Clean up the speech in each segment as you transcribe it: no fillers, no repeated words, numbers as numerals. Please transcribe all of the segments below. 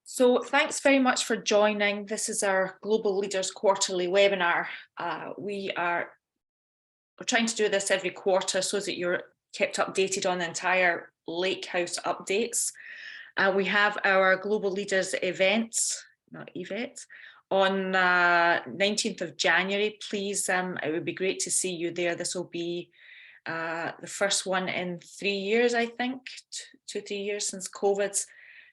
So thanks very much for joining. This is our Global Leaders Quarterly webinar. We're trying to do this every quarter so that you're kept updated on the entire Lakehouse updates. We have our Global Leaders events, on 19th of January. Please, it would be great to see you there. This will be the first one in 3 years, I think, 2-3 years since COVID.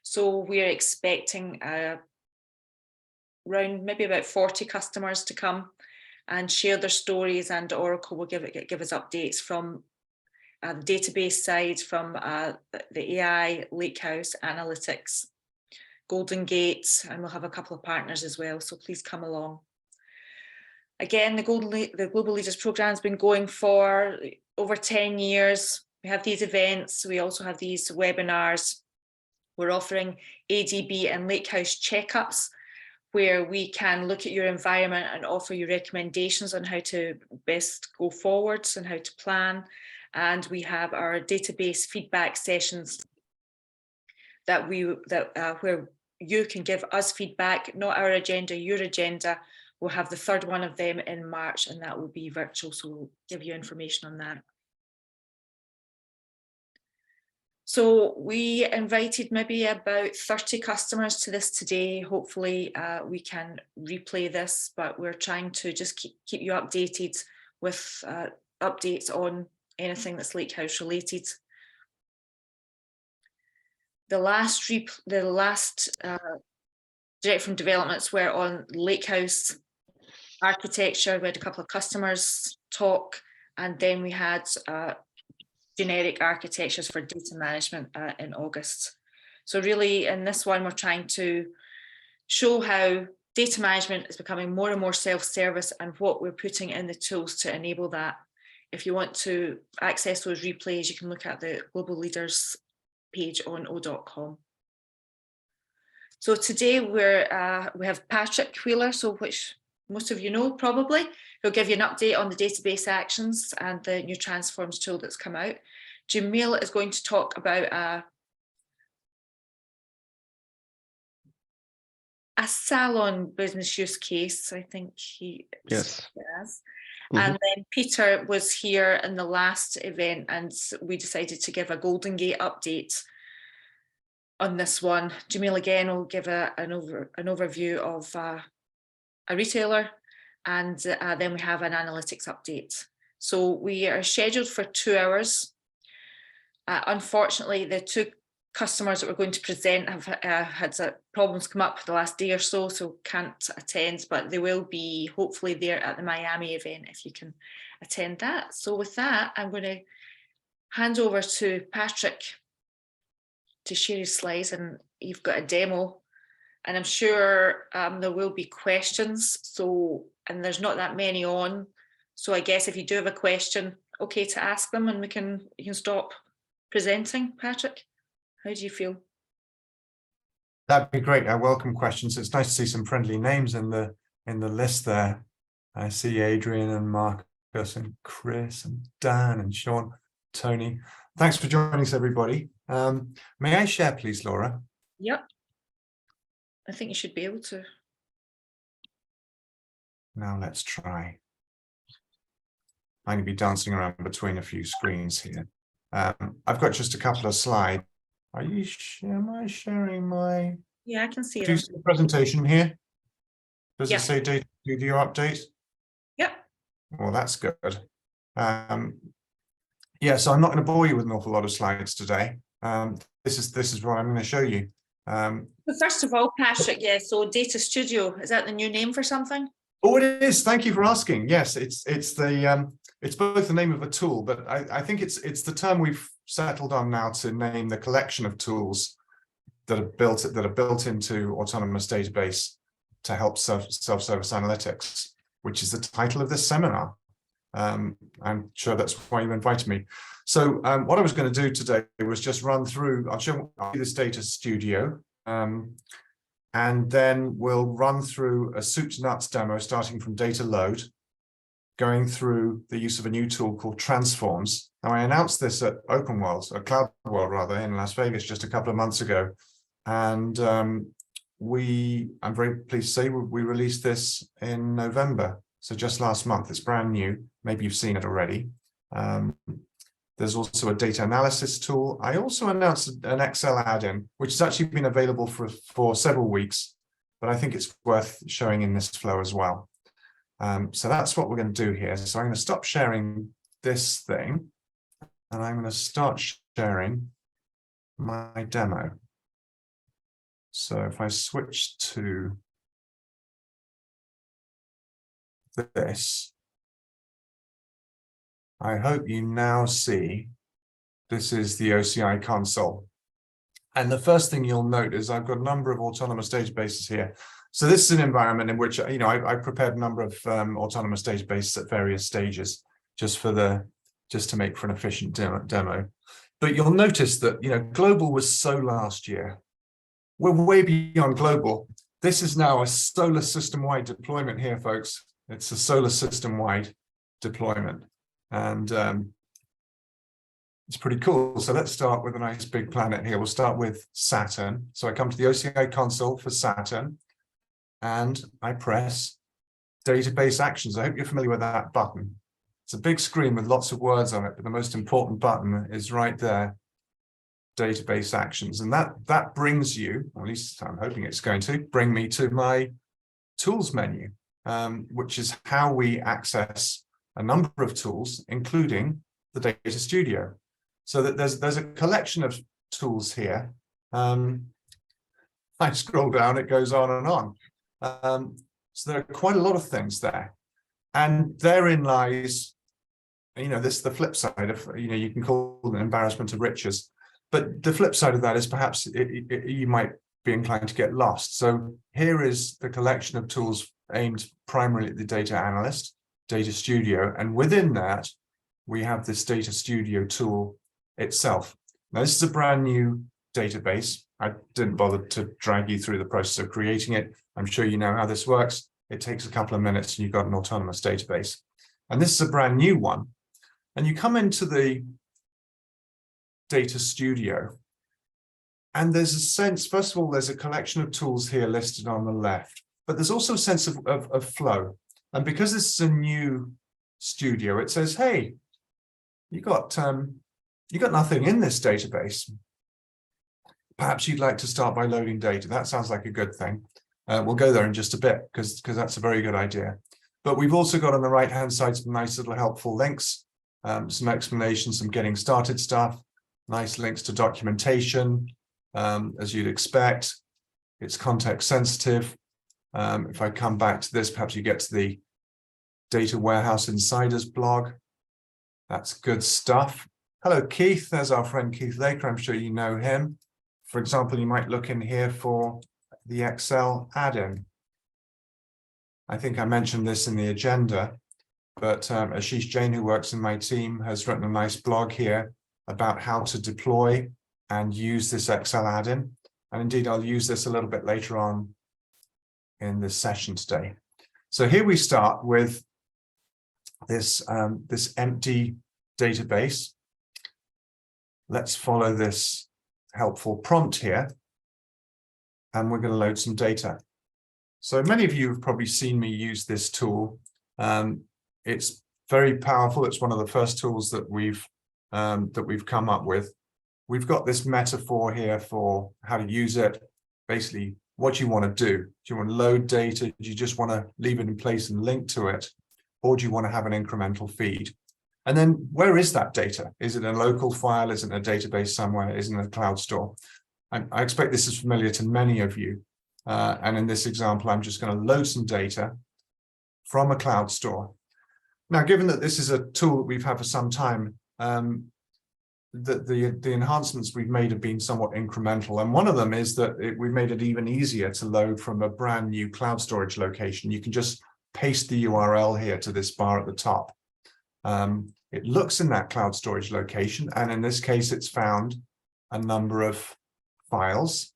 So we're expecting around maybe about 40 customers to come and share their stories, and Oracle will give us updates from the database side, from the AI, Lakehouse, Analytics, Golden Gate, and we'll have a couple of partners as well, so please come along. Again, the Global Leaders Programme has been going for over 10 years. We have these events, we also have these webinars. We're offering ADB and Lakehouse checkups, where we can look at your environment and offer you recommendations on how to best go forwards and how to plan. And we have our database feedback sessions where you can give us feedback, not our agenda, your agenda. We'll have the third one of them in March, and that will be virtual, so we'll give you information on that. So we invited maybe about 30 customers to this today. Hopefully we can replay this, but we're trying to just keep you updated with updates on anything that's Lakehouse related. The last direct from developments were on Lakehouse architecture. We had a couple of customers talk, and then we had generic architectures for data management in August. So really in this one, we're trying to show how data management is becoming more and more self-service and what we're putting in the tools to enable that. If you want to access those replays, you can look at the Global Leaders page on o.com. So today we have Patrick Wheeler, so which most of you know probably. He'll give you an update on the database actions and the new Transforms tool that's come out. Jamil is going to talk about a salon business use case, I think he has. And then Peter was here in the last event, and we decided to give a Golden Gate update on this one. Jamil again will give an overview of a retailer, and then we have an analytics update. So we are scheduled for 2 hours. Unfortunately, the two customers that we're going to present have had problems come up the last day or so can't attend, but they will be hopefully there at the Miami event if you can attend that. So with that, I'm going to hand over to Patrick to share his slides, and you've got a demo. And I'm sure there will be questions. And there's not that many on. So I guess if you do have a question, okay to ask them, and you can stop presenting. Patrick, how do you feel? That'd be great. I welcome questions. It's nice to see some friendly names in the list there. I see Adrian and Marcus and Chris and Dan and Sean, Tony. Thanks for joining us, everybody. May I share, please, Laura? Yep. I think you should be able to. Now let's try. I'm going to be dancing around between a few screens here. I've got just a couple of slides. Am I sharing my? Yeah, I can see Do you see the presentation here? Does it say data studio update? Yep. Well, that's good. Yeah, so I'm not going to bore you with an awful lot of slides today. This is what I'm going to show you. But first of all, Patrick, so Data Studio, is that the new name for something? Oh, it is. Thank you for asking. Yes, it's both the name of a tool, but I think it's the term we've settled on now to name the collection of tools that are built into Autonomous Database to help self-service analytics, which is the title of this seminar. I'm sure that's why you invited me. So what I was going to do today was just run through. I'll show you this Data Studio. And then we'll run through a soup to nuts demo starting from data load, going through the use of a new tool called Transforms. Now, I announced this at Cloud World rather, in Las Vegas just a couple of months ago. And I'm very pleased to say we released this in November. So just last month. It's brand new. Maybe you've seen it already. There's also a data analysis tool. I also announced an Excel add-in, which has actually been available for several weeks, but I think it's worth showing in this flow as well. So that's what we're going to do here. So I'm going to stop sharing this thing, and I'm going to start sharing my demo. So if I switch to this, I hope you now see this is the OCI console. And the first thing you'll note is I've got a number of autonomous databases here. So this is an environment in which, you know, I prepared a number of autonomous databases at various stages just to make for an efficient demo. But you'll notice that, you know, global was so last year. We're way beyond global. This is now a solar system-wide deployment here, folks. It's a solar system-wide deployment. And it's pretty cool. So let's start with a nice big planet here. We'll start with Saturn. So I come to the OCI console for Saturn, and I press Database Actions. I hope you're familiar with that button. It's a big screen with lots of words on it, but the most important button is right there, Database Actions. And that brings you, or at least I'm hoping it's going to, bring me to my Tools menu, which is how we access a number of tools, including the Data Studio. So that there's a collection of tools here. I scroll down, it goes on and on. So there are quite a lot of things there. And therein lies, you know, this the flip side of, you know, you can call it an embarrassment of riches. But the flip side of that is perhaps you might be inclined to get lost. So here is the collection of tools aimed primarily at the data analyst, Data Studio, and within that, we have this Data Studio tool itself. Now, this is a brand new database. I didn't bother to drag you through the process of creating it. I'm sure you know how this works. It takes a couple of minutes and you've got an autonomous database. And this is a brand new one. And you come into the Data Studio, and there's a sense, first of all, there's a collection of tools here listed on the left, but there's also a sense of flow. And because this is a new studio, it says, hey, you got nothing in this database. Perhaps you'd like to start by loading data. That sounds like a good thing. We'll go there in just a bit because that's a very good idea. But we've also got on the right-hand side some nice little helpful links, some explanations, some getting started stuff, nice links to documentation, as you'd expect. It's context sensitive. If I come back to this, perhaps you get to the Data Warehouse Insiders blog. That's good stuff. Hello, Keith. There's our friend Keith Laker. I'm sure you know him. For example, you might look in here for the Excel add-in. I think I mentioned this in the agenda, but Ashish Jain, who works in my team, has written a nice blog here about how to deploy and use this Excel add-in. And indeed, I'll use this a little bit later on in this session today. So here we start with this, this empty database. Let's follow this helpful prompt here, and we're going to load some data. So many of you have probably seen me use this tool. It's very powerful. It's one of the first tools that we've come up with. We've got this metaphor here for how to use it. Basically, what you want to do. Do you want to load data? Do you just want to leave it in place and link to it? Or do you want to have an incremental feed? And then where is that data? Is it a local file? Is it in a database somewhere? Is it in a cloud store? I expect this is familiar to many of you. And in this example, I'm just going to load some data from a cloud store. Now, given that this is a tool that we've had for some time, the enhancements we've made have been somewhat incremental. And one of them is that we've made it even easier to load from a brand new cloud storage location. You can just paste the URL here to this bar at the top. It looks in that cloud storage location, and in this case, it's found a number of files.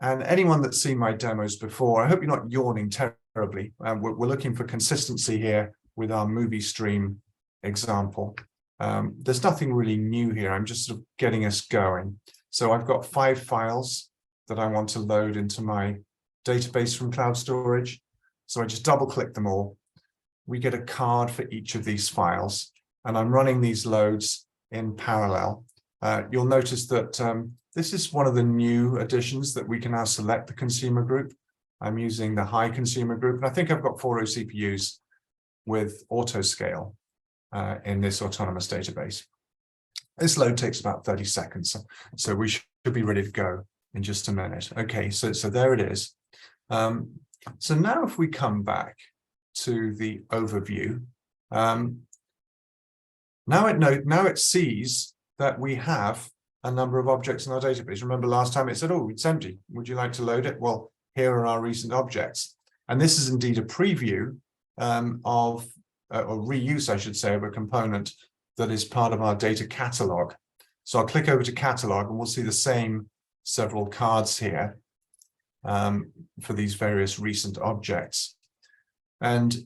And anyone that's seen my demos before, I hope you're not yawning terribly. We're looking for consistency here with our movie stream example. There's nothing really new here. I'm just sort of getting us going. So I've got 5 files that I want to load into my database from cloud storage. So I just double click them all. We get a card for each of these files, and I'm running these loads in parallel. You'll notice that this is one of the new additions that we can now select the consumer group. I'm using the high consumer group, and I think I've got 4 OCPUs with auto scale in this autonomous database. This load takes about 30 seconds, so we should be ready to go in just a minute. Okay, so there it is. So now if we come back to the overview, now it sees that we have a number of objects in our database. Remember last time it said, oh, it's empty. Would you like to load it? Well, here are our recent objects. And this is indeed a preview or reuse, I should say, of a component that is part of our data catalog. So I'll click over to catalog and we'll see the same several cards here for these various recent objects. And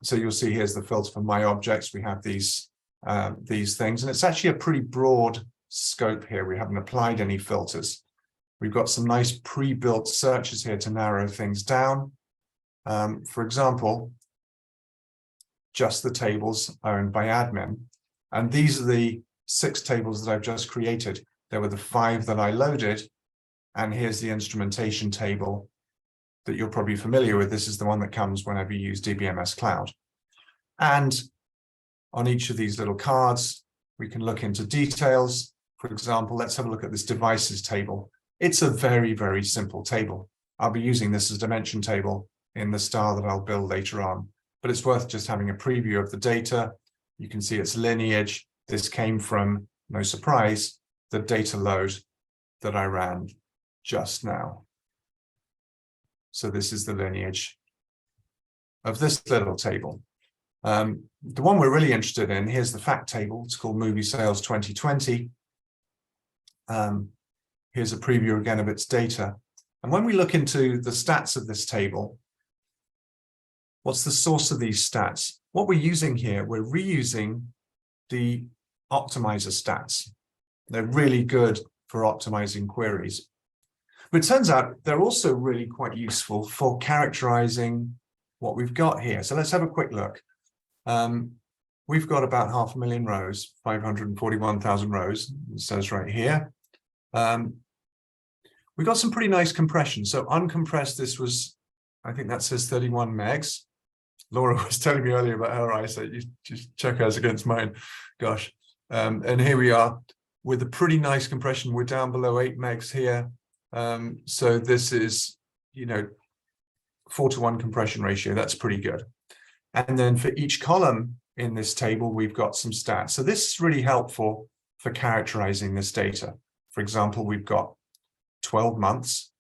so you'll see here's the filter for my objects. We have these things, and it's actually a pretty broad scope here. We haven't applied any filters. We've got some nice pre-built searches here to narrow things down. For example, just the tables owned by admin. And these are the 6 tables that I've just created. There were the 5 that I loaded. And here's the instrumentation table that you're probably familiar with. This is the one that comes whenever you use DBMS Cloud. And on each of these little cards, we can look into details. For example, let's have a look at this devices table. It's a very, very simple table. I'll be using this as a dimension table in the star that I'll build later on, but it's worth just having a preview of the data. You can see its lineage. This came from, no surprise, the data load that I ran just now. So this is the lineage of this little table. The one we're really interested in, here's the fact table. It's called Movie Sales 2020. Here's a preview again of its data. And when we look into the stats of this table, what's the source of these stats? What we're using here, we're reusing the optimizer stats. They're really good for optimizing queries. But it turns out they're also really quite useful for characterizing what we've got here. So let's have a quick look. We've got about 500,000 rows, 541,000 rows, it says right here. We got some pretty nice compression. So uncompressed, this was, I think that says 31 megs. Laura was telling me earlier about her eyesight. You just check hers against mine. Gosh. And here we are with a pretty nice compression. We're down below 8 megs here. So this is, 4:1 compression ratio. That's pretty good. And then for each column in this table, we've got some stats. So this is really helpful for characterizing this data. For example, we've got 12 months,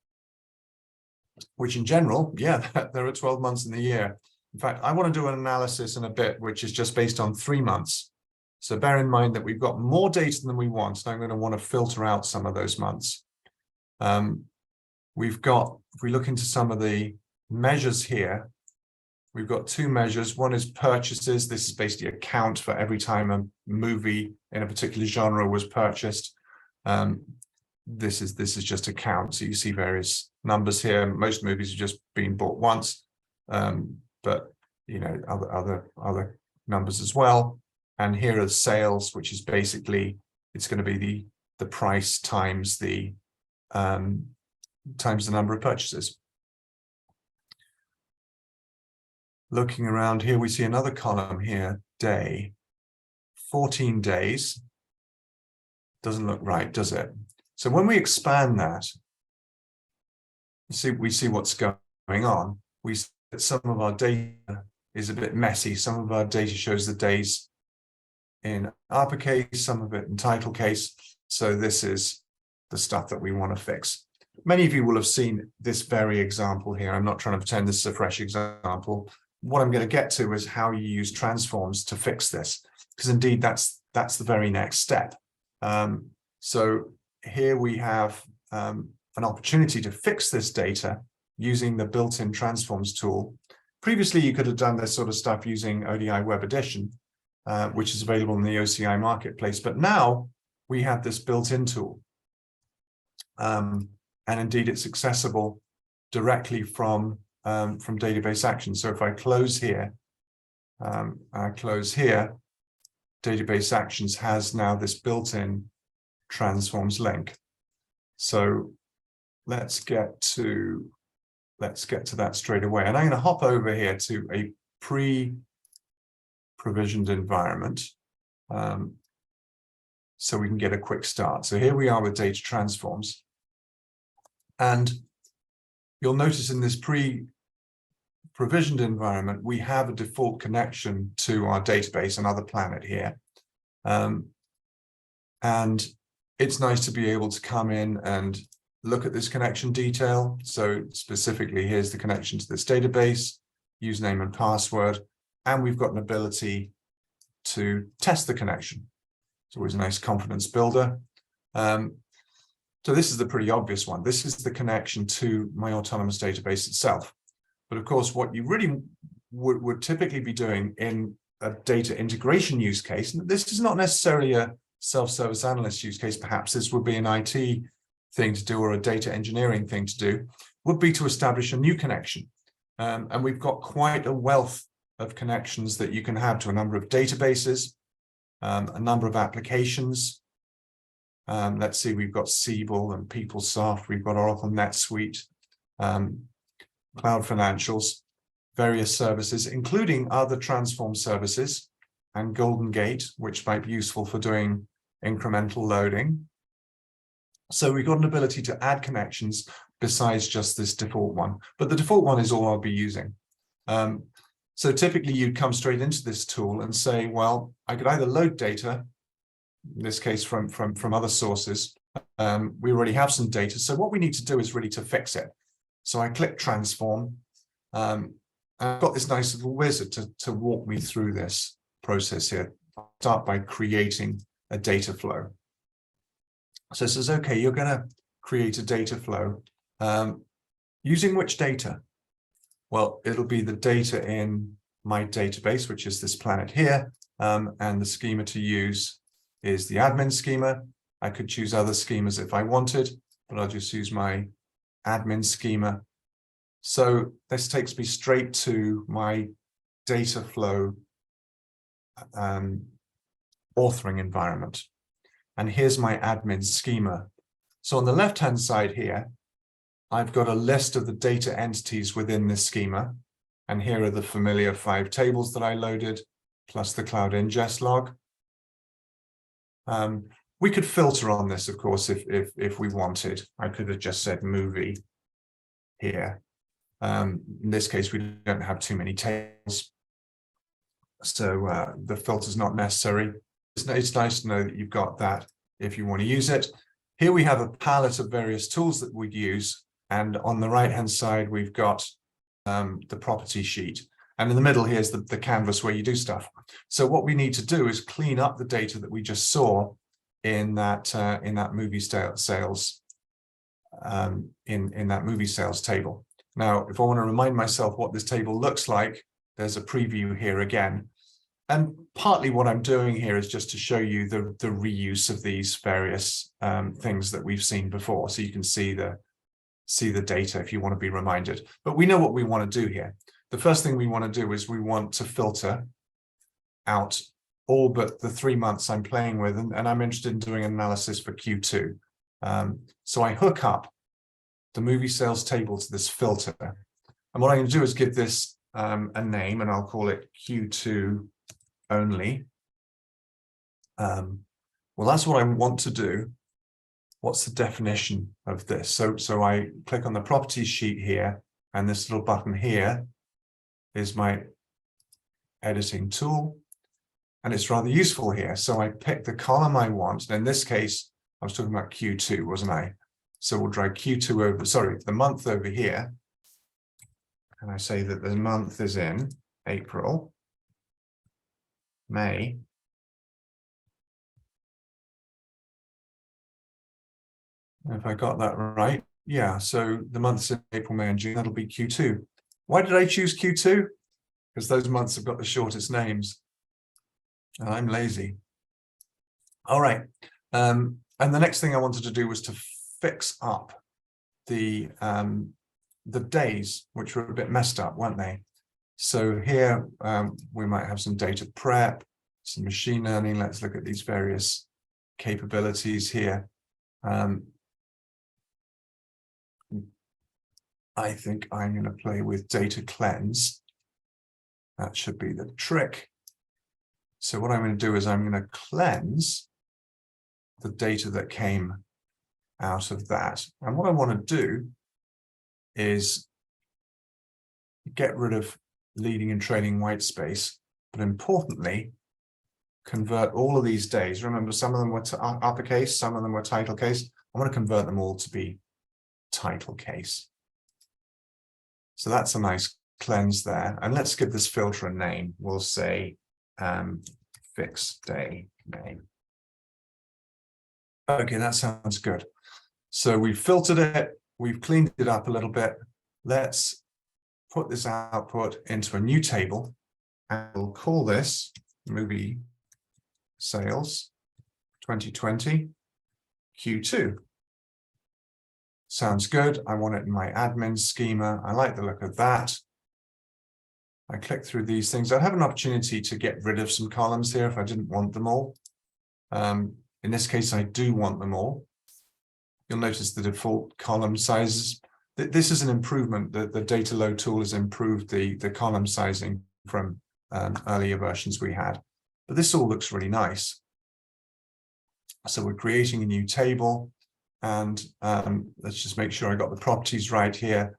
which in general, yeah, there are 12 months in the year. In fact, I want to do an analysis in a bit, which is just based on 3 months. So bear in mind that we've got more data than we want. So I'm going to want to filter out some of those months. We've got, if we look into some of the measures here, we've got 2 measures. One is purchases. This is basically a count for every time a movie in a particular genre was purchased. This is just a count. So you see various numbers here. Most movies have just been bought once, but other numbers as well. And here are sales, which is basically, it's going to be the price times the number of purchases. Looking around here, we see another column here, day. 14 days. Doesn't look right, does it? So when we expand that, we see what's going on. We see that some of our data is a bit messy. Some of our data shows the days in uppercase, some of it in title case. So this is the stuff that we want to fix. Many of you will have seen this very example here. I'm not trying to pretend this is a fresh example. What I'm going to get to is how you use transforms to fix this, because indeed that's the very next step. So here we have an opportunity to fix this data using the built-in transforms tool. Previously, you could have done this sort of stuff using ODI Web Edition, which is available in the OCI marketplace. But now we have this built-in tool. and indeed it's accessible directly from database action. So if I close here, database actions has now this built-in transforms link. So let's get to that straight away. And I'm going to hop over here to a pre-provisioned environment, so we can get a quick start. So here we are with data transforms. And you'll notice in this pre-provisioned environment, we have a default connection to our database, another planet here. And it's nice to be able to come in and look at this connection detail. So specifically, here's the connection to this database, username and password, and we've got an ability to test the connection. It's always a nice confidence builder. So this is the pretty obvious one. This is the connection to my autonomous database itself. But of course, what you really would typically be doing in a data integration use case, and this is not necessarily a self-service analyst use case, perhaps this would be an IT thing to do or a data engineering thing to do, would be to establish a new connection. And we've got quite a wealth of connections that you can have to a number of databases, a number of applications. Let's see, we've got Siebel and PeopleSoft, we've got Oracle NetSuite, Cloud Financials, various services, including other transform services and Golden Gate, which might be useful for doing incremental loading. So we've got an ability to add connections besides just this default one, but the default one is all I'll be using. So typically you'd come straight into this tool and say, well, I could either load data, in this case from other sources. We already have some data. So what we need to do is really to fix it. So I click transform. I've got this nice little wizard to walk me through this process here. I'll start by creating a data flow. So it says, okay, you're going to create a data flow. Using which data? Well, it'll be the data in my database, which is this planet here. And the schema to use is the admin schema. I could choose other schemas if I wanted, but I'll just use my admin schema. So this takes me straight to my data flow authoring environment. And here's my admin schema. So on the left-hand side here, I've got a list of the data entities within this schema. And here are the familiar 5 tables that I loaded, plus the cloud ingest log. We could filter on this, of course, if we wanted. I could have just said movie here. In this case, we don't have too many tables, so the filter's not necessary. It's nice to know that you've got that if you want to use it. Here we have a palette of various tools that we'd use, and on the right-hand side, we've got the property sheet. And in the middle, here's the canvas where you do stuff. So what we need to do is clean up the data that we just saw in that movie sales in that movie sales table. Now, if I want to remind myself what this table looks like, there's a preview here again. And partly what I'm doing here is just to show you the reuse of these various things that we've seen before. So you can see the data if you want to be reminded. But we know what we want to do here. The first thing we want to do is we want to filter out all but the 3 months I'm playing with, and I'm interested in doing an analysis for Q2. So I hook up the movie sales table to this filter. And what I'm going to do is give this a name, and I'll call it Q2 only. Well, that's what I want to do. What's the definition of this? So I click on the properties sheet here, and this little button here is my editing tool. And it's rather useful here. So I pick the column I want. And in this case, I was talking about Q2, wasn't I? So we'll drag Q2 over, sorry, the month over here. And I say that the month is in April, May, if I got that right. Yeah, so the months in April, May, and June, that'll be Q2. Why did I choose Q2? Because those months have got the shortest names. And I'm lazy. All right. And the next thing I wanted to do was to fix up the days, which were a bit messed up, weren't they? So here we might have some data prep, some machine learning. Let's look at these various capabilities here. I think I'm going to play with data cleanse. That should be the trick. So what I'm going to do is I'm going to cleanse the data that came out of that. And what I want to do is get rid of leading and trailing white space, but importantly, convert all of these days. Remember, some of them were uppercase, some of them were title case. I want to convert them all to be title case. So that's a nice cleanse there. And let's give this filter a name. We'll say fixed day name. Okay, that sounds good. So we've filtered it, we've cleaned it up a little bit. Let's put this output into a new table, and we'll call this movie sales 2020 Q2. Sounds good. I want it in my admin schema. I like the look of that. I click through these things. I'd have an opportunity to get rid of some columns here if I didn't want them all. In this case, I do want them all. You'll notice the default column sizes. This is an improvement. The data load tool has improved the column sizing from earlier versions we had. But this all looks really nice. So we're creating a new table. And let's just make sure I got the properties right here.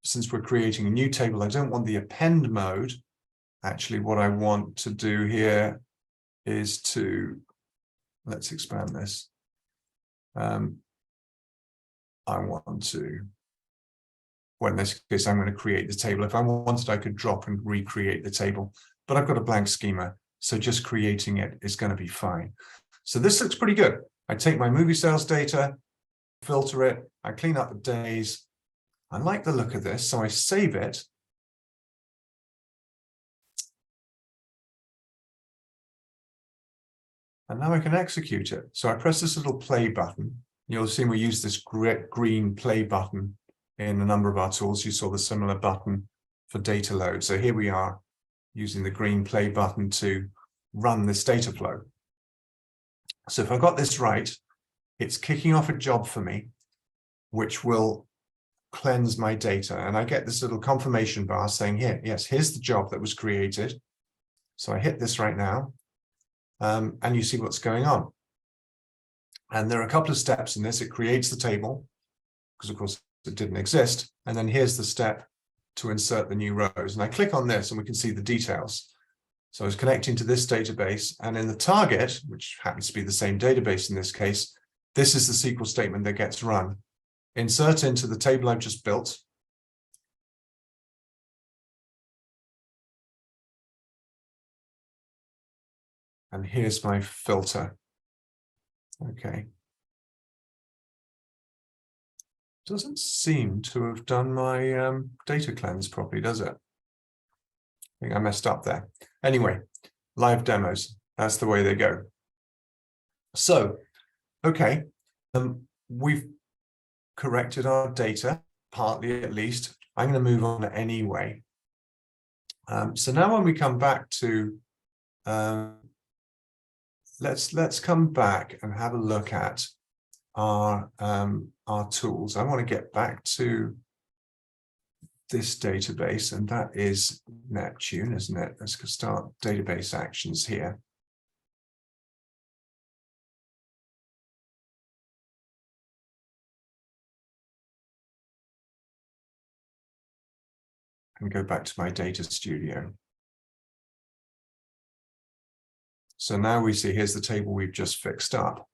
Since we're creating a new table, I don't want the append mode. Actually, what I want to do here is to, let's expand this. I want to, well, in this case, I'm going to create the table. If I wanted, I could drop and recreate the table, but I've got a blank schema. So just creating it is going to be fine. So this looks pretty good. I take my movie sales data, filter it, I clean up the days. I like the look of this, so I save it. And now I can execute it. So I press this little play button. You'll see we use this green play button in a number of our tools. You saw the similar button for data load. So here we are using the green play button to run this data flow. So if I got this right, it's kicking off a job for me, which will cleanse my data. And I get this little confirmation bar saying here, yes, here's the job that was created. So I hit this right now, and you see what's going on. And there are a couple of steps in this. It creates the table, because of course it didn't exist. And then here's the step to insert the new rows. And I click on this and we can see the details. So I was connecting to this database, and in the target, which happens to be the same database in this case, this is the SQL statement that gets run. Insert into the table I've just built. And here's my filter. Okay. Doesn't seem to have done my data cleanse properly, does it? I think I messed up there. Anyway, live demos, that's the way they go. So, okay, we've corrected our data, partly at least. I'm going to move on anyway. So now when we come back to, let's come back and have a look at our tools. I want to get back to this database, and that is Neptune, isn't it? Let's start database actions here. And go back to my data studio. So now we see here's the table we've just fixed up.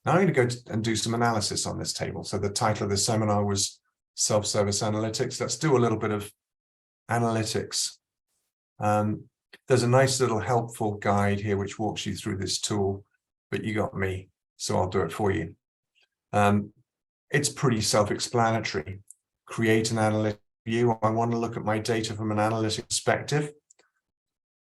Now I'm going to go and do some analysis on this table. So the title of the seminar was Self-Service Analytics. Let's do a little bit of analytics. There's a nice little helpful guide here which walks you through this tool, but you got me, so I'll do it for you. It's pretty self-explanatory. Create an analytic view. I want to look at my data from an analytic perspective.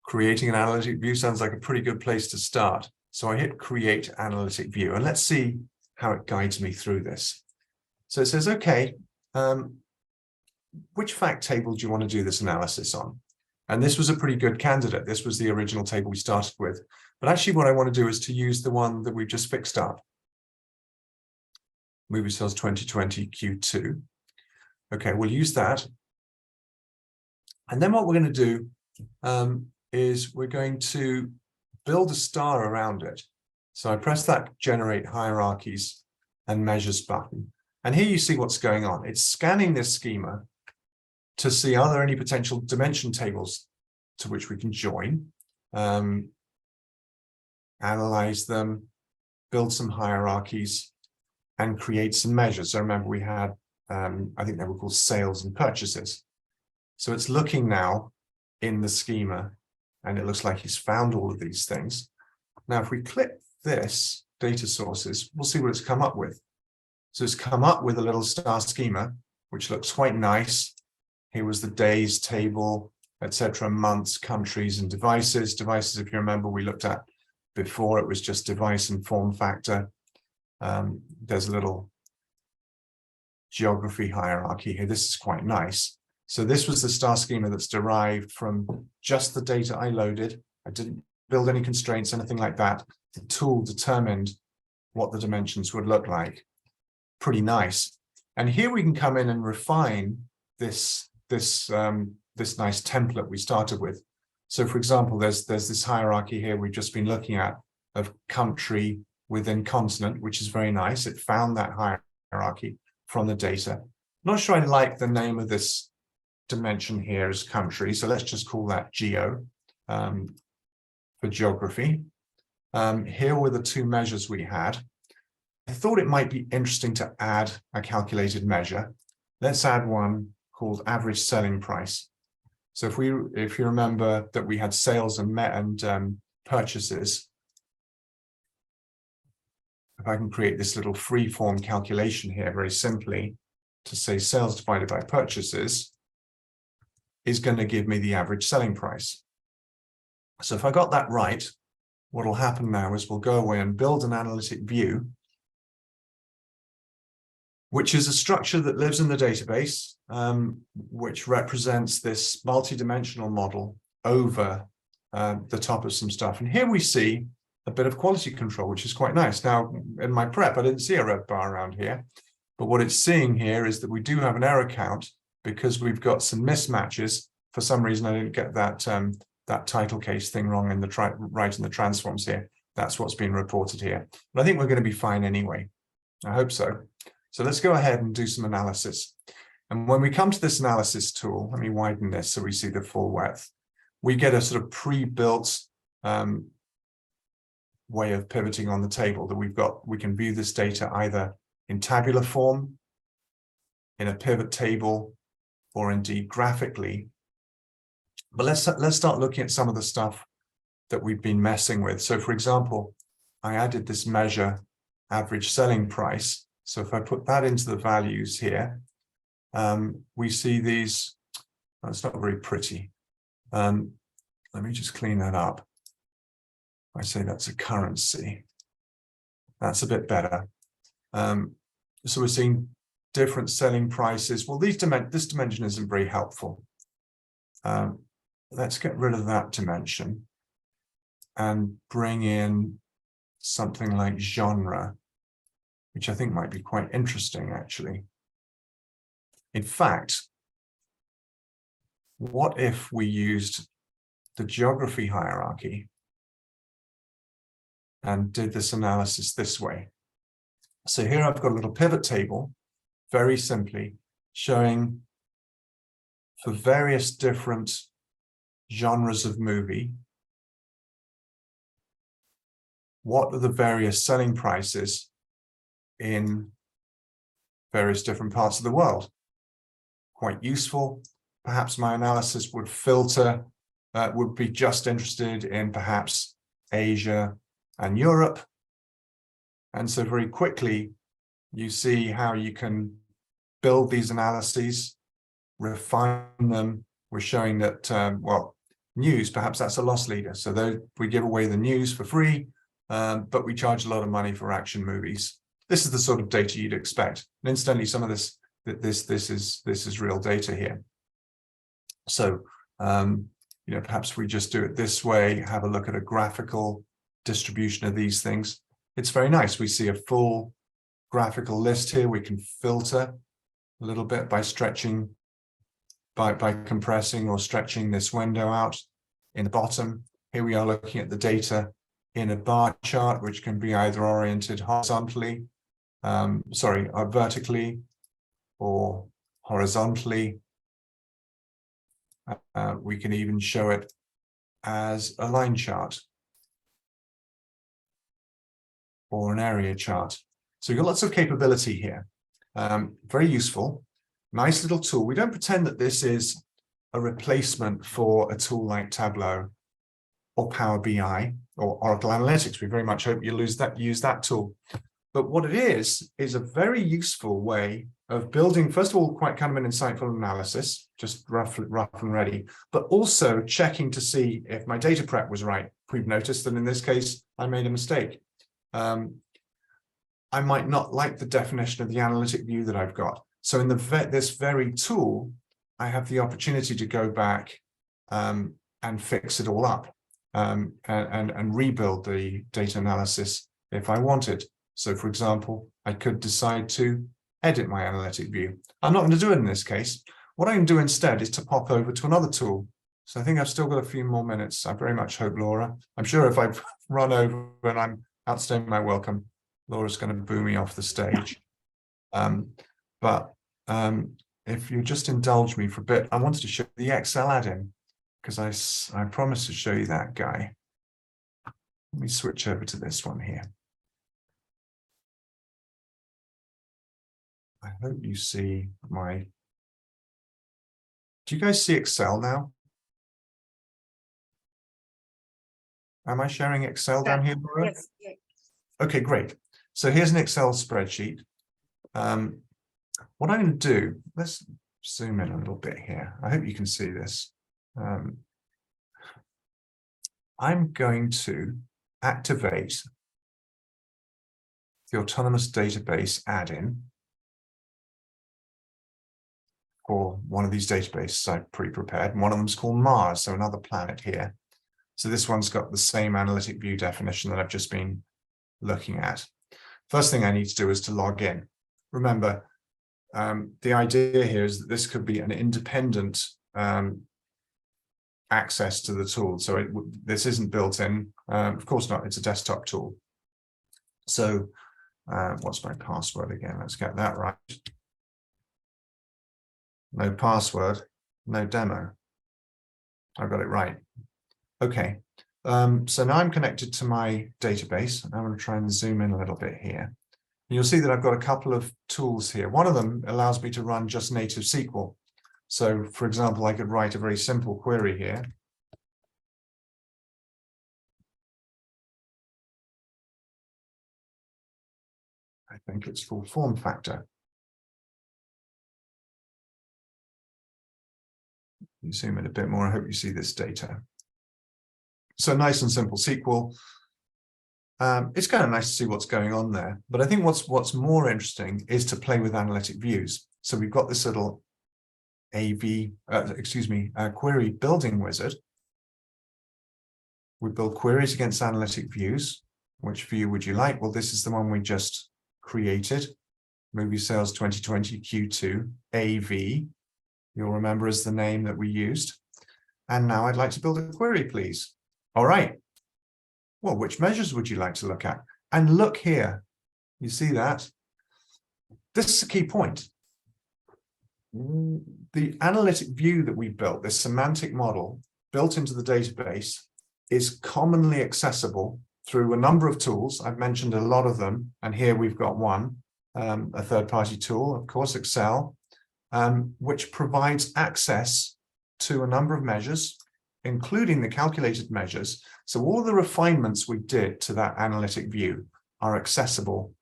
Creating an analytic view sounds like a pretty good place to start. So I hit Create Analytic View, and let's see how it guides me through this. So it says, okay, which fact table do you want to do this analysis on? And this was a pretty good candidate. This was the original table we started with. But actually what I want to do is to use the one that we've just fixed up. Movie sales 2020 Q2. Okay, we'll use that. And then what we're going to do is we're going to build a star around it. So I press that generate hierarchies and measures button. And here you see what's going on. It's scanning this schema to see are there any potential dimension tables to which we can join, analyze them, build some hierarchies, and create some measures. So remember we had, I think they were called sales and purchases. So it's looking now in the schema, and it looks like he's found all of these things. Now, if we click this, data sources, we'll see what it's come up with. So it's come up with a little star schema, which looks quite nice. Here was the days table, etc., months, countries, and devices. Devices, if you remember, we looked at before, it was just device and form factor. There's a little geography hierarchy here. This is quite nice. So this was the star schema that's derived from just the data I loaded. I didn't build any constraints, anything like that. The tool determined what the dimensions would look like. Pretty nice. And here we can come in and refine this nice template we started with. So for example, there's this hierarchy here we've just been looking at of country within continent, which is very nice. It found that hierarchy from the data. Not sure I like the name of this dimension here as country, so let's just call that geo for geography. Here were the two measures we had. I thought it might be interesting to add a calculated measure. Let's add one called average selling price. So if you remember that we had sales and purchases, if I can create this little free form calculation here very simply to say sales divided by purchases is going to give me the average selling price. So if I got that right, what will happen now is we'll go away and build an analytic view, which is a structure that lives in the database, which represents this multi-dimensional model over the top of some stuff. And here we see a bit of quality control, which is quite nice. Now, in my prep, I didn't see a red bar around here, but what it's seeing here is that we do have an error count because we've got some mismatches. For some reason, I didn't get that that title case thing wrong in the right in the transforms here. That's what's been reported here. But I think we're going to be fine anyway. I hope so. So let's go ahead and do some analysis. And when we come to this analysis tool, let me widen this so we see the full width. We get a sort of pre-built way of pivoting on the table that we've got. We can view this data either in tabular form, in a pivot table, or indeed graphically. But let's start looking at some of the stuff that we've been messing with. So for example, I added this measure average selling price. So if I put that into the values here, we see these, well, it's not very pretty. Let me just clean that up. I say that's a currency. That's a bit better. So we're seeing different selling prices. Well, this dimension isn't very helpful. Let's get rid of that dimension and bring in something like genre, which I think might be quite interesting, actually. In fact, what if we used the geography hierarchy and did this analysis this way? So here I've got a little pivot table, very simply, showing for various different genres of movie, what are the various selling prices in various different parts of the world. Quite useful. Perhaps my analysis would filter, would be just interested in perhaps Asia and Europe. And so very quickly, you see how you can build these analyses, refine them. We're showing that, well, news, perhaps that's a loss leader. So we give away the news for free, but we charge a lot of money for action movies. this is the sort of data you'd expect. And incidentally, some of this is real data here. So, you know, perhaps we just do it this way, have a look at a graphical distribution of these things. It's very nice. We see a full graphical list here. We can filter a little bit by stretching, by compressing or stretching this window out in the bottom. Here we are looking at the data in a bar chart, which can be either oriented horizontally, vertically or horizontally. We can even show it as a line chart or an area chart. So you've got lots of capability here. Very useful, nice little tool. We don't pretend that this is a replacement for a tool like Tableau or Power BI or Oracle Analytics. We very much hope you use that tool. But what it is a very useful way of building, first of all, quite kind of an insightful analysis, just rough and ready, but also checking to see if my data prep was right. We've noticed that in this case, I made a mistake. I might not like the definition of the analytic view that I've got. So in this very tool, I have the opportunity to go back and fix it all up and rebuild the data analysis if I wanted. So for example, I could decide to edit my analytic view. I'm not going to do it in this case. What I can do instead is to pop over to another tool. So I think I've still got a few more minutes. I very much hope, Laura. I'm sure if I've run over and I'm outstaying my welcome, Laura's going to boo me off the stage. If you just indulge me for a bit, I wanted to show the Excel add-in because I promised to show you that guy. Let me switch over to this one here. I hope you see my... Do you guys see Excel now? Am I sharing Excel down here, Laura? Yes. Yeah. Okay, great. So here's an Excel spreadsheet. What I'm going to do, let's zoom in a little bit here. I hope you can see this. I'm going to activate the Autonomous Database add-in for one of these databases I've pre-prepared. And one of them is called Mars, so another planet here. So this one's got the same analytic view definition that I've just been looking at. First thing I need to do is to log in. Remember, the idea here is that this could be an independent access to the tool. So this isn't built in. Of course not, it's a desktop tool. So what's my password again? Let's get that right. No password, no demo. I got it right. Okay, so now I'm connected to my database. I'm going to try and zoom in a little bit here. You'll see that I've got a couple of tools here. One of them allows me to run just native SQL. So, for example, I could write a very simple query here. I think it's full form factor. You zoom in a bit more. I hope you see this data. So nice and simple SQL. It's kind of nice to see what's going on there. But I think what's more interesting is to play with analytic views. So we've got this little query building wizard. We build queries against analytic views. Which view would you like? Well, this is the one we just created. Movie Sales 2020 Q2 AV. You'll remember is the name that we used. And now I'd like to build a query, please. All right. Well, which measures would you like to look at? And look here. You see that? This is a key point. The analytic view that we built, this semantic model built into the database, is commonly accessible through a number of tools. I've mentioned a lot of them, and here we've got one, a third-party tool, of course, Excel, which provides access to a number of measures, including the calculated measures. So all the refinements we did to that analytic view are accessible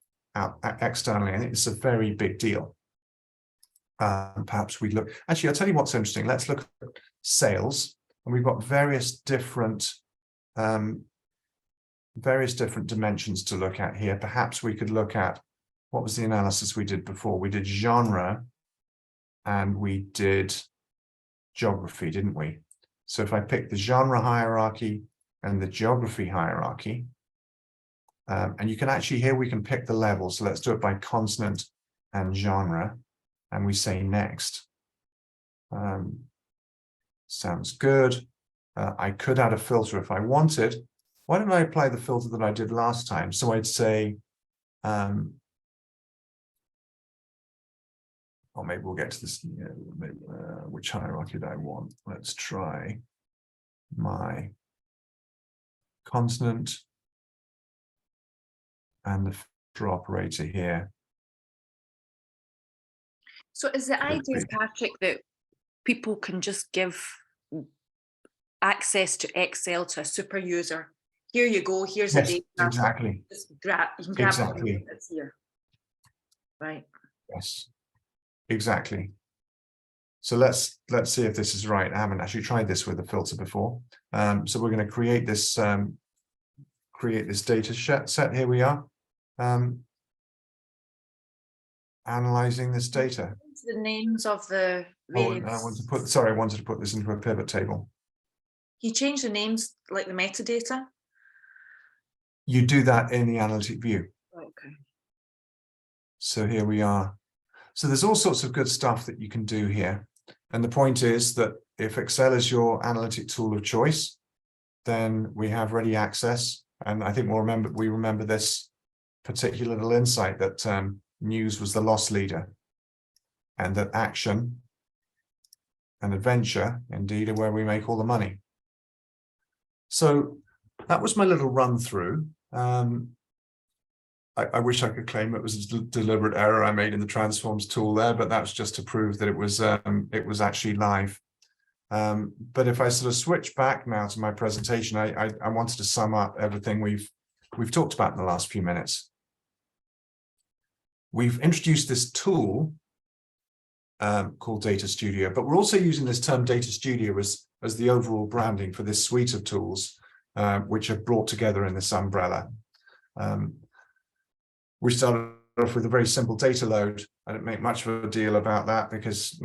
externally. I think it's a very big deal. Perhaps we look, actually, I'll tell you what's interesting. Let's look at sales, and we've got various different dimensions to look at here. Perhaps we could look at what was the analysis we did before? We did genre and we did geography, didn't we? So if I pick the genre hierarchy and the geography hierarchy, and you can actually, here we can pick the level. So let's do it by consonant and genre, and we say next. Sounds good. I could add a filter if I wanted. Why don't I apply the filter that I did last time? So I'd say, or maybe we'll get to this, which hierarchy do I want? Let's try my consonant and the filter operator here. So is the idea, Patrick, that people can just give access to Excel to a super user? Here you go, here's Yes, a data. exactly. Just grab, you can grab Exactly. it, it's here. Right. Yes, exactly. So let's see if this is right. I haven't actually tried this with a filter before. So we're going to create this data set. Here we are. Analyzing this data. The names of the I wanted to put this into a pivot table. You change the names like the metadata? You do that in the analytic view. Okay. So here we are. So there's all sorts of good stuff that you can do here. And the point is that if Excel is your analytic tool of choice, then we have ready access. And I think we remember this particular little insight that news was the loss leader, and that action and adventure indeed are where we make all the money. So that was my little run through. I wish I could claim it was a deliberate error I made in the transforms tool there, but that's just to prove that it was actually live. But if I sort of switch back now to my presentation, I wanted to sum up everything we've talked about in the last few minutes. We've introduced this tool called Data Studio, but we're also using this term Data Studio as the overall branding for this suite of tools, which are brought together in this umbrella. We started off with a very simple data load. I didn't make much of a deal about that because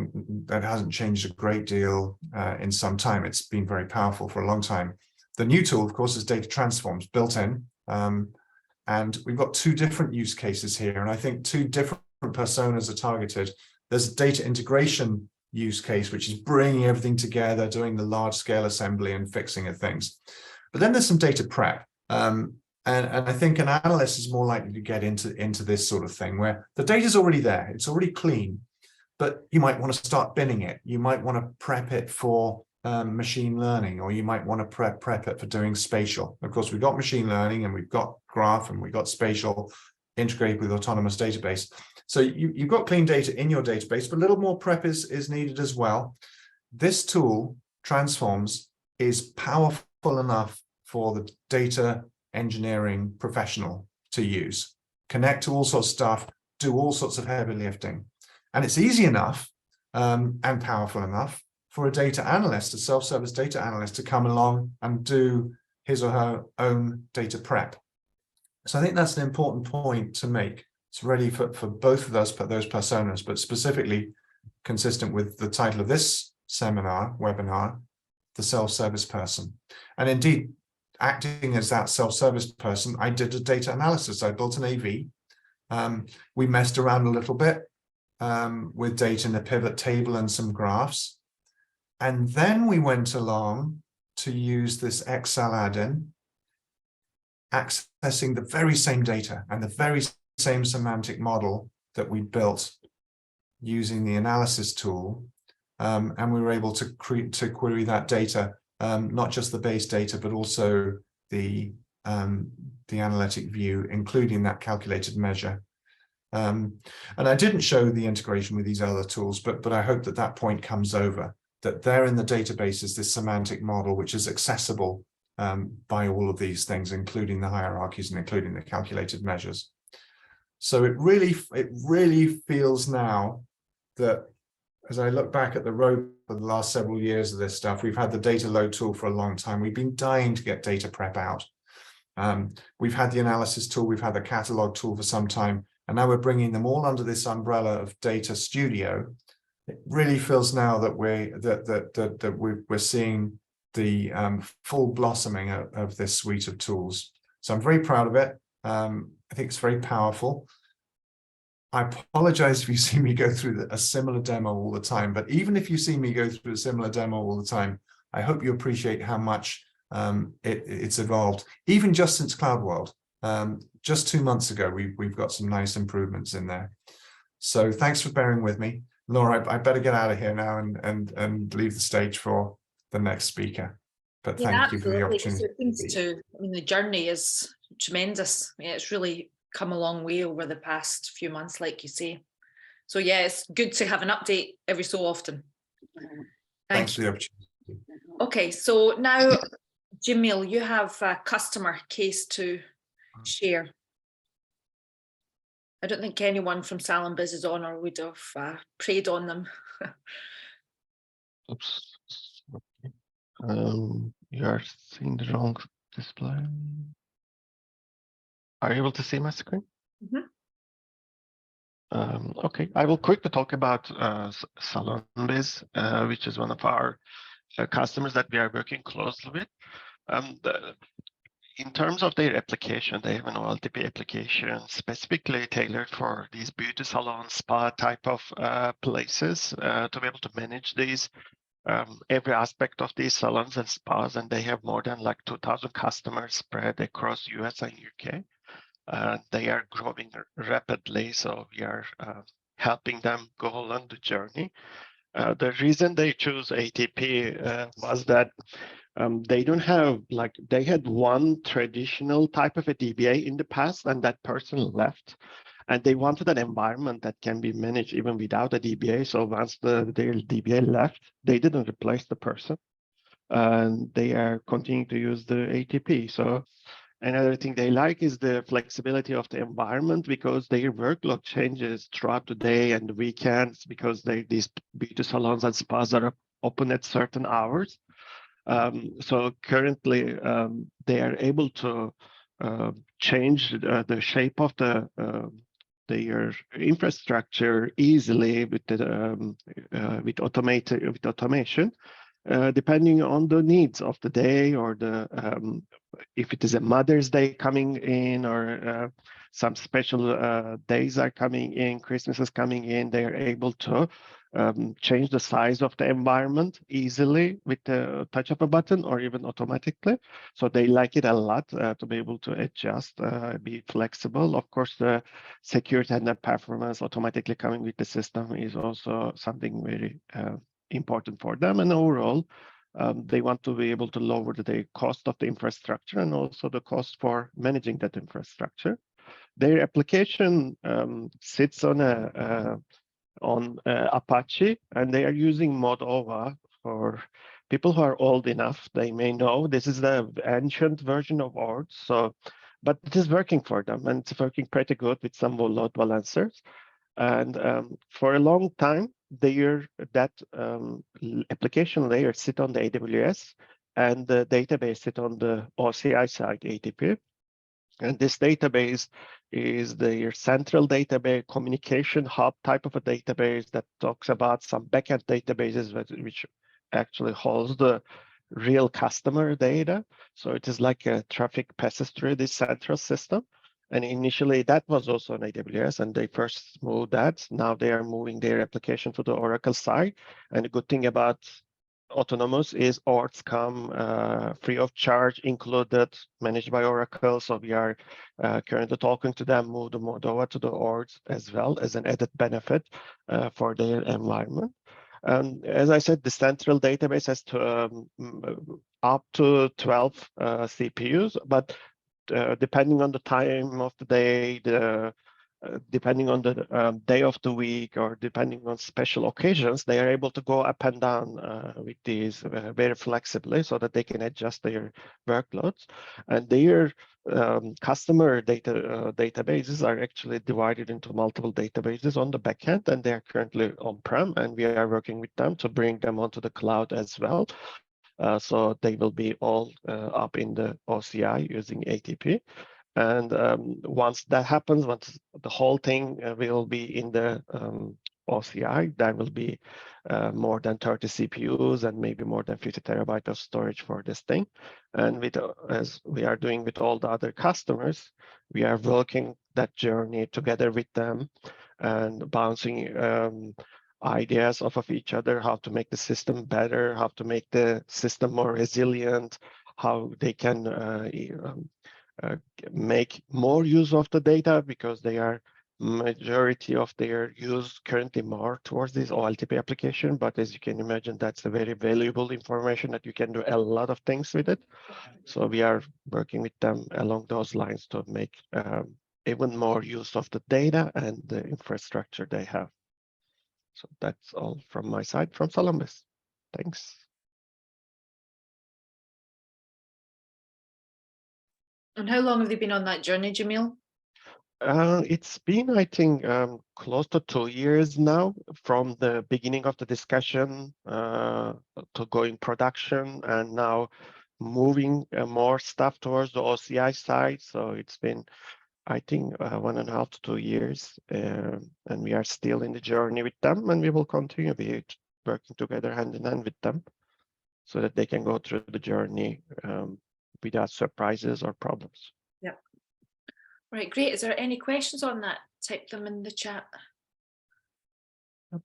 that hasn't changed a great deal in some time. It's been very powerful for a long time. The new tool, of course, is data transforms built in. And we've got two different use cases here. And I think two different personas are targeted. There's a data integration use case, which is bringing everything together, doing the large scale assembly and fixing of things. But then there's some data prep. And I think an analyst is more likely to get into this sort of thing where the data is already there, it's already clean, but you might want to start binning it. You might want to prep it for machine learning, or you might want to prep it for doing spatial. Of course, we've got machine learning and we've got graph and we've got spatial integrated with autonomous database. So you've got clean data in your database, but a little more prep is needed as well. This tool, Transforms, is powerful enough for the data engineering professional to use, connect to all sorts of stuff, do all sorts of heavy lifting. And it's easy enough and powerful enough for a data analyst, a self-service data analyst, to come along and do his or her own data prep. So I think that's an important point to make. It's ready for both of those personas, but specifically consistent with the title of this webinar, the self-service person. And indeed, acting as that self-service person, I did a data analysis. I built an AV. We messed around a little bit with data in a pivot table and some graphs. And then we went along to use this Excel add-in, accessing the very same data and the very same semantic model that we built using the analysis tool. And we were able to query that data, not just the base data, but also the analytic view, including that calculated measure. And I didn't show the integration with these other tools, but I hope that point comes over, that there in the database is this semantic model, which is accessible by all of these things, including the hierarchies and including the calculated measures. So it really feels now that, as I look back at the road for the last several years of this stuff, we've had the data load tool for a long time. We've been dying to get data prep out. We've had the analysis tool, we've had the catalog tool for some time, and now we're bringing them all under this umbrella of Data Studio. It really feels now that we're seeing the full blossoming of this suite of tools. So I'm very proud of it. I think it's very powerful. I apologize if you see me go through a similar demo all the time, but even if you see me go through a similar demo all the time, I hope you appreciate how much it's evolved, even just since CloudWorld. Just 2 months ago, we've got some nice improvements in there. So thanks for bearing with me. Laura, I better get out of here now and leave the stage for the next speaker. But thank you for the opportunity. I mean, the journey is tremendous. Yeah, it's really come a long way over the past few months, like you say. So yeah, it's good to have an update every so often. Thanks for the opportunity. Okay, so now, Jamil, you have a customer case to share. I don't think anyone from Salembiz is on, or would have preyed on them. Oops. You are seeing the wrong display. Are you able to see my screen? Mm-hmm. Okay, I will quickly talk about Salembiz, which is one of our customers that we are working closely with. In terms of their application, they have an OLTP application specifically tailored for these beauty salon, spa type of places to be able to manage these every aspect of these salons and spas, and they have more than like 2,000 customers spread across US and UK. They are growing rapidly, so we are helping them go along the journey. The reason they choose ATP was that they don't have, like, they had one traditional type of a DBA in the past, and that person left. And they wanted an environment that can be managed even without a DBA. So once their DBA left, they didn't replace the person. And they are continuing to use the ATP. So another thing they like is the flexibility of the environment, because their workload changes throughout the day and the weekends, because these beauty salons and spas are open at certain hours. So currently they are able to change the shape of their infrastructure easily with automation, depending on the needs of the day, or if it is a Mother's Day coming in, or some special days are coming in, Christmas is coming in, they are able to change the size of the environment easily with the touch of a button, or even automatically. So they like it a lot to be able to adjust, be flexible. Of course, the security and the performance automatically coming with the system is also something very important for them. And overall, they want to be able to lower the cost of the infrastructure and also the cost for managing that infrastructure. Their application sits on Apache, and they are using Modova. For people who are old enough, they may know this is the ancient version of ORDS. So, but it is working for them, and it's working pretty good with some load balancers. And for a long time, that application layer sit on the AWS, and the database sit on the OCI side, ATP. And this database is their central database, communication hub type of a database that talks about some backend databases which actually holds the real customer data. So it is like a traffic passes through this central system. And initially that was also on AWS, and they first moved that. Now they are moving their application to the Oracle side. And the good thing about Autonomous is ORDS come free of charge, included, managed by Oracle. So we are currently talking to them, move the Modova to the ORDS as well as an added benefit for their environment. As I said, the central database has up to 12 CPUs, but depending on the time of the day, depending on the day of the week, or depending on special occasions, they are able to go up and down with these very flexibly, so that they can adjust their workloads. And their customer databases are actually divided into multiple databases on the backend, and they are currently on-prem, and we are working with them to bring them onto the cloud as well. So they will be all up in the OCI using ATP. And once that happens, once the whole thing will be in the OCI, there will be more than 30 CPUs and maybe more than 50 terabyte of storage for this thing. And with as we are doing with all the other customers, we are working that journey together with them and bouncing ideas off of each other, how to make the system better, how to make the system more resilient, how they can make more use of the data, because they are majority of their use currently more towards this OLTP application. But as you can imagine, that's a very valuable information that you can do a lot of things with it. So we are working with them along those lines to make even more use of the data and the infrastructure they have. So that's all from my side from Columbus. Thanks. And how long have they been on that journey, Jamil? It's been, I think, close to 2 years now from the beginning of the discussion to going production, and now moving more stuff towards the OCI side. So it's been, I think, 1.5 to 2 years, and we are still in the journey with them, and we will continue be working together hand in hand with them so that they can go through the journey without surprises or problems. Yeah. Right, great. Is there any questions on that? Type them in the chat. Yep.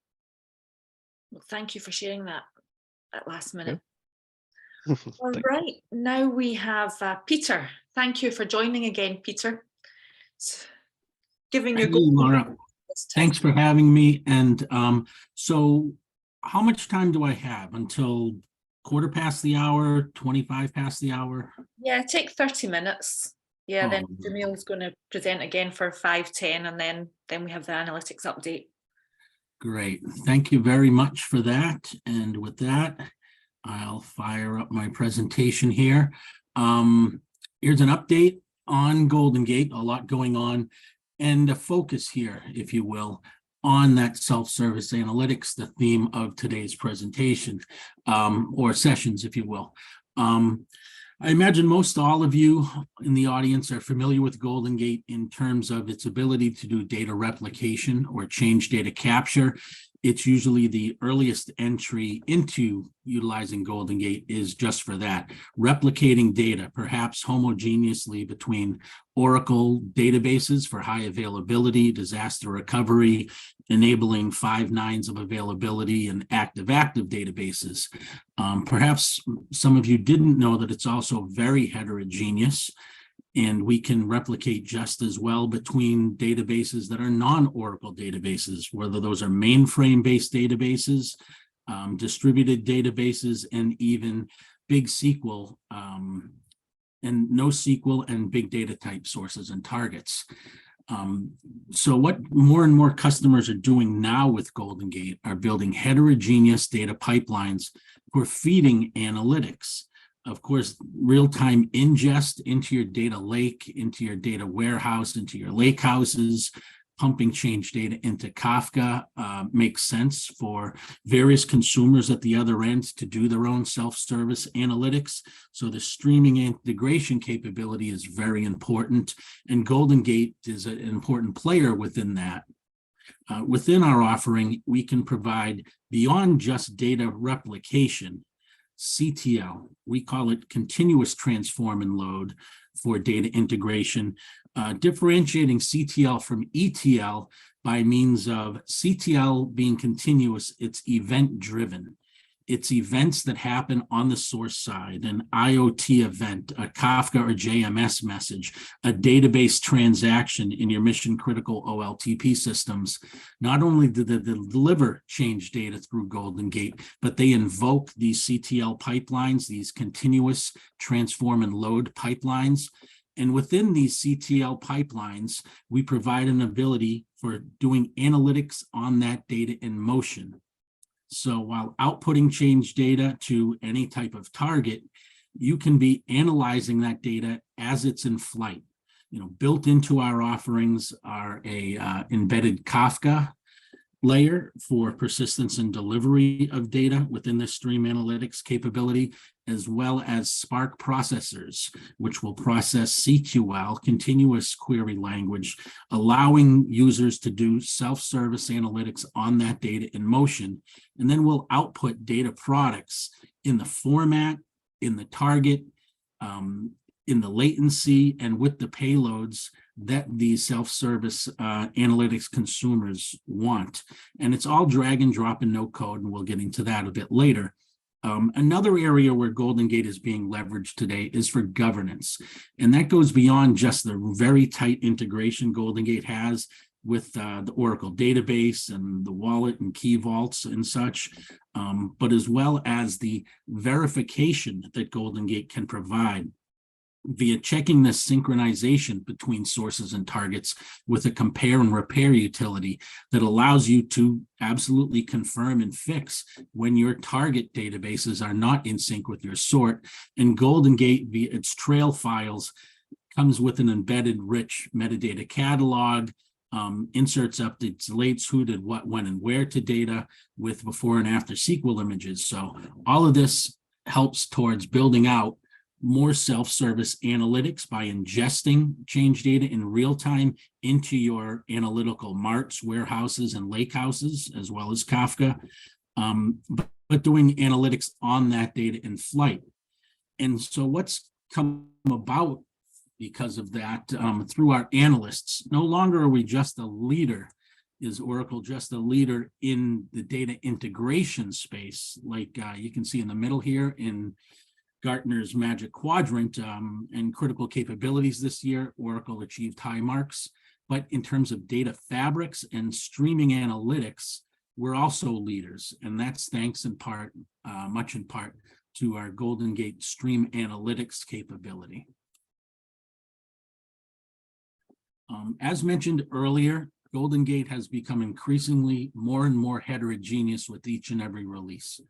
Well, thank you for sharing that at last minute. Yep. All right, now we have Peter. Thank you for joining again, Peter. Giving you Hey, Laura. Thanks for having me. And so how much time do I have until 1/4 past the hour, 25 past the hour? Yeah, take 30 minutes. Yeah, then Oh. Jamil's going to present again for 5:10, and then we have the analytics update. Great. Thank you very much for that. And with that, I'll fire up my presentation here. Here's an update on Golden Gate, a lot going on, and a focus here, if you will, on that self-service analytics, the theme of today's presentation, or sessions, if you will. I imagine most all of you in the audience are familiar with Golden Gate in terms of its ability to do data replication or change data capture. It's usually the earliest entry into utilizing Golden Gate is just for that, replicating data, perhaps homogeneously between Oracle databases for high availability, disaster recovery, enabling 5 nines of availability, and active databases. Perhaps some of you didn't know that it's also very heterogeneous, and we can replicate just as well between databases that are non-Oracle databases, whether those are mainframe-based databases, distributed databases, and even big SQL and NoSQL and big data type sources and targets. So what more and more customers are doing now with Golden Gate are building heterogeneous data pipelines for feeding analytics. Of course, real-time ingest into your data lake, into your data warehouse, into your lake houses, pumping change data into Kafka makes sense for various consumers at the other end to do their own self-service analytics. So the streaming integration capability is very important, and Golden Gate is an important player within that. Within our offering, we can provide beyond just data replication, CTL, we call it continuous transform and load for data integration, differentiating CTL from ETL by means of CTL being continuous, it's event driven. It's events that happen on the source side, an IoT event, a Kafka or JMS message, a database transaction in your mission critical OLTP systems. Not only do they deliver change data through Golden Gate, but they invoke these CTL pipelines, these continuous transform and load pipelines. And within these CTL pipelines, we provide an ability for doing analytics on that data in motion. So while outputting change data to any type of target, you can be analyzing that data as it's in flight. You know, built into our offerings are a embedded Kafka layer for persistence and delivery of data within the Stream Analytics capability, as well as Spark processors, which will process CQL, continuous query language, allowing users to do self-service analytics on that data in motion. And then we'll output data products in the format, in the target, in the latency, and with the payloads that these self-service analytics consumers want. And it's all drag and drop and no code, and we'll get into that a bit later. Another area where Golden Gate is being leveraged today is for governance. And that goes beyond just the very tight integration Golden Gate has with the Oracle database and the wallet and key vaults and such, but as well as the verification that Golden Gate can provide via checking the synchronization between sources and targets with a compare and repair utility that allows you to absolutely confirm and fix when your target databases are not in sync with your sort. And Golden Gate, via its trail files, comes with an embedded rich metadata catalog, inserts, updates, deletes, who did what, when, and where to data with before and after SQL images. So all of this helps towards building out more self-service analytics by ingesting change data in real time into your analytical marts, warehouses, and lakehouses, as well as Kafka, but doing analytics on that data in flight. And so what's come about because of that through our analysts, no longer are we just a leader. Is Oracle just a leader in the data integration space? Like you can see in the middle here in Gartner's Magic Quadrant and critical capabilities this year, Oracle achieved high marks. But in terms of data fabrics and streaming analytics, we're also leaders. And that's thanks in part, much in part, to our Golden Gate Stream Analytics capability. As mentioned earlier, Golden Gate has become increasingly more and more heterogeneous with each and every release.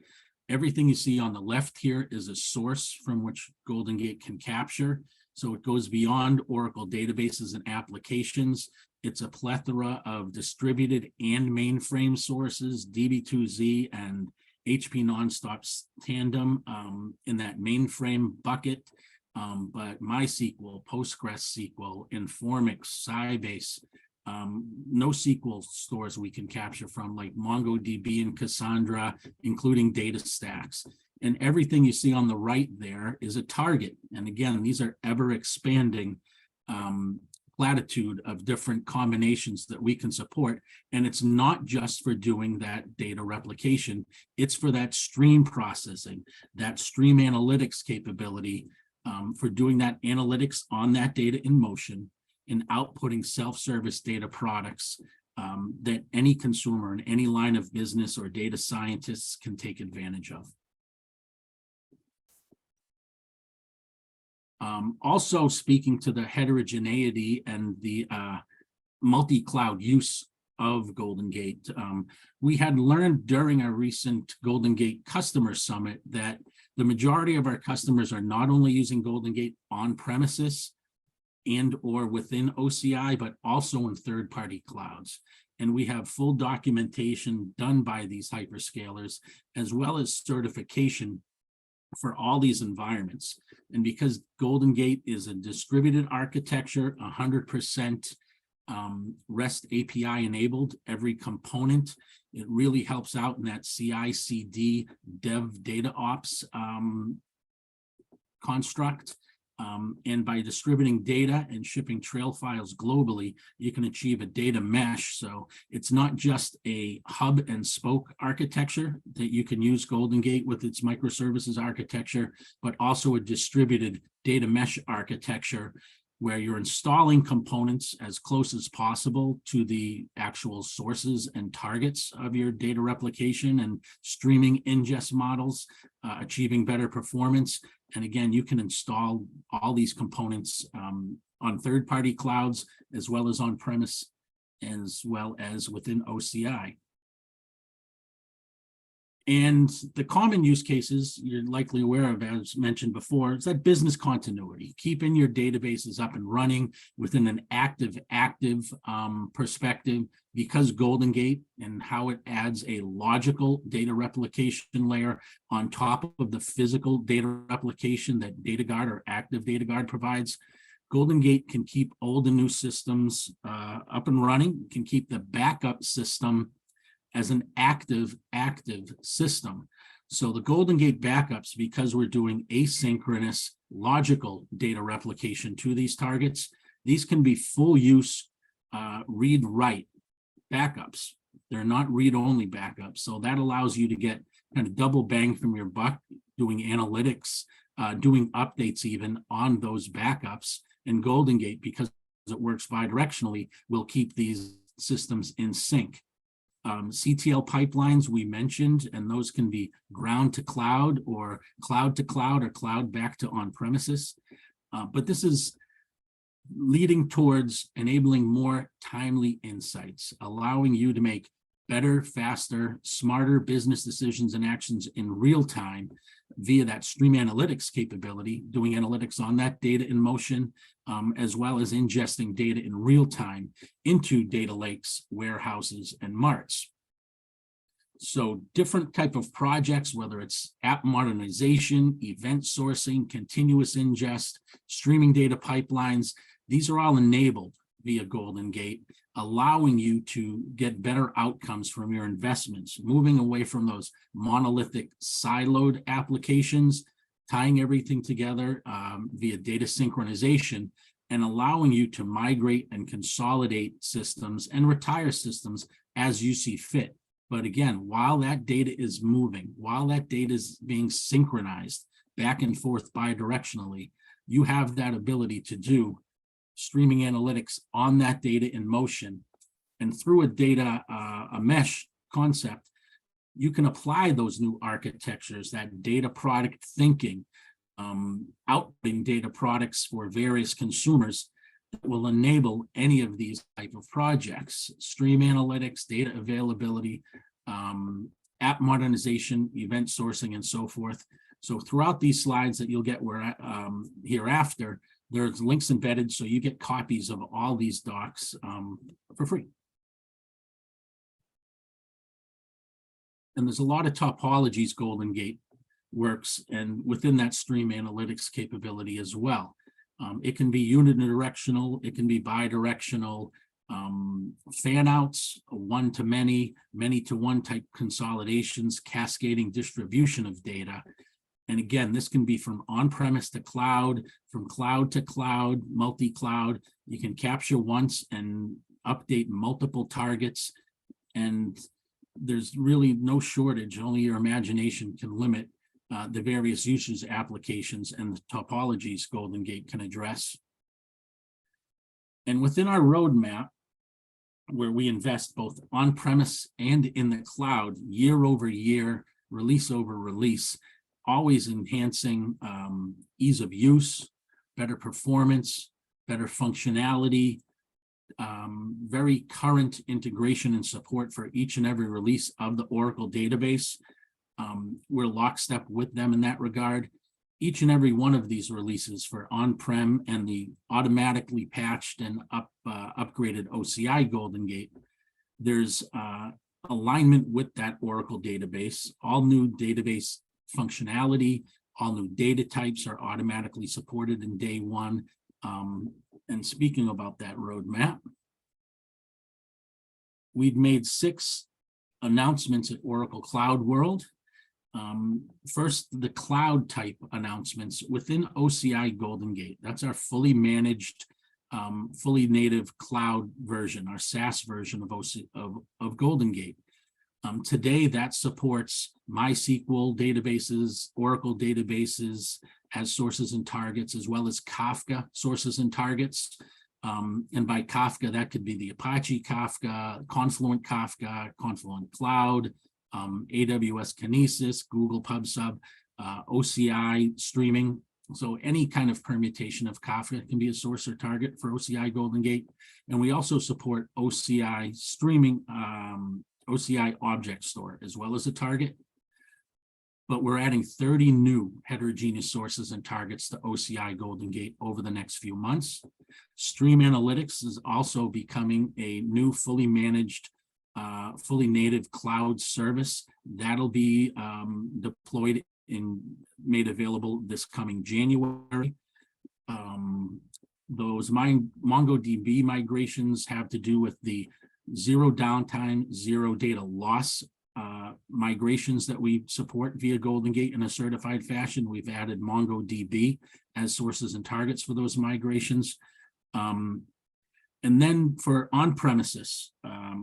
Everything you see on the left here is a source from which Golden Gate can capture. So it goes beyond Oracle databases and applications. It's a plethora of distributed and mainframe sources, DB2Z and HP Nonstop Tandem in that mainframe bucket. But MySQL, PostgreSQL, Informix, Sybase, NoSQL stores we can capture from, like MongoDB and Cassandra, including DataStax. And everything you see on the right there is a target. And again, these are ever expanding platitude of different combinations that we can support. And it's not just for doing that data replication, it's for that stream processing, that stream analytics capability, for doing that analytics on that data in motion, in outputting self-service data products that any consumer in any line of business or data scientists can take advantage of. Also speaking to the heterogeneity and the multi-cloud use of Golden Gate, we had learned during our recent Golden Gate Customer Summit that the majority of our customers are not only using Golden Gate on premises and or within OCI, but also in third-party clouds. And we have full documentation done by these hyperscalers, as well as certification for all these environments. And because Golden Gate is a distributed architecture, 100% REST API enabled, every component, it really helps out in that CI/CD dev data ops construct. And by distributing data and shipping trail files globally, you can achieve a data mesh. So it's not just a hub and spoke architecture that you can use Golden Gate with its microservices architecture, but also a distributed data mesh architecture where you're installing components as close as possible to the actual sources and targets of your data replication and streaming ingest models, achieving better performance. And again, you can install all these components on third-party clouds, as well as on-premise, as well as within OCI. And the common use cases you're likely aware of, as mentioned before, is that business continuity, keeping your databases up and running within an active perspective, because Golden Gate and how it adds a logical data replication layer on top of the physical data replication that DataGuard or Active DataGuard provides, Golden Gate can keep old and new systems up and running, can keep the backup system as an active system. So the Golden Gate backups, because we're doing asynchronous logical data replication to these targets, these can be full use read-write backups. They're not read-only backups. So that allows you to get kind of double bang from your buck, doing analytics, doing updates even on those backups. And Golden Gate, because it works bi-directionally, will keep these systems in sync. CTL pipelines we mentioned, and those can be ground to cloud or cloud back to on-premises. But this is leading towards enabling more timely insights, allowing you to make better, faster, smarter business decisions and actions in real time via that stream analytics capability, doing analytics on that data in motion, as well as ingesting data in real time into data lakes, warehouses, and marts. So different type of projects, whether it's app modernization, event sourcing, continuous ingest, streaming data pipelines, these are all enabled via Golden Gate, allowing you to get better outcomes from your investments, moving away from those monolithic siloed applications, tying everything together via data synchronization, and allowing you to migrate and consolidate systems and retire systems as you see fit. But again, while that data is moving, while that data is being synchronized back and forth bi-directionally, you have that ability to do streaming analytics on that data in motion. And through a mesh concept, you can apply those new architectures, that data product thinking, outputting data products for various consumers that will enable any of these type of projects: stream analytics, data availability, app modernization, event sourcing, and so forth. So throughout these slides that you'll get hereafter, there's links embedded, so you get copies of all these docs for free. And there's a lot of topologies Golden Gate works, and within that stream analytics capability as well. It can be unidirectional, it can be bidirectional, fan outs, one-to-many, many-to-one type consolidations, cascading distribution of data. And again, this can be from on-premise to cloud, from cloud to cloud, multi-cloud. You can capture once and update multiple targets. And there's really no shortage, only your imagination can limit the various uses, applications, and the topologies Golden Gate can address. And within our roadmap, where we invest both on-premise and in the cloud, year over year, release over release, always enhancing ease of use, better performance, better functionality, very current integration and support for each and every release of the Oracle database. We're lockstep with them in that regard. Each and every one of these releases for on-prem and the automatically patched and upgraded OCI Golden Gate, there's alignment with that Oracle database. All new database functionality, all new data types are automatically supported in day one. And speaking about that roadmap, we've made 6 announcements at Oracle Cloud World. First, the cloud type announcements within OCI Golden Gate. That's our fully managed, fully native cloud version, our SaaS version of Golden Gate. Today, that supports MySQL databases, Oracle databases as sources and targets, as well as Kafka sources and targets. And by Kafka, that could be the Apache Kafka, Confluent Kafka, Confluent Cloud, AWS Kinesis, Google PubSub, OCI streaming. So any kind of permutation of Kafka can be a source or target for OCI Golden Gate. And we also support OCI streaming, OCI Object Store, as well as a target. but we're adding 30 new heterogeneous sources and targets to OCI Golden Gate over the next few months. Stream Analytics is also becoming a new fully managed, fully native cloud service that'll be deployed and made available this coming January. Those MongoDB migrations have to do with the zero downtime, zero data loss migrations that we support via Golden Gate in a certified fashion. We've added MongoDB as sources and targets for those migrations. And then for on-premises,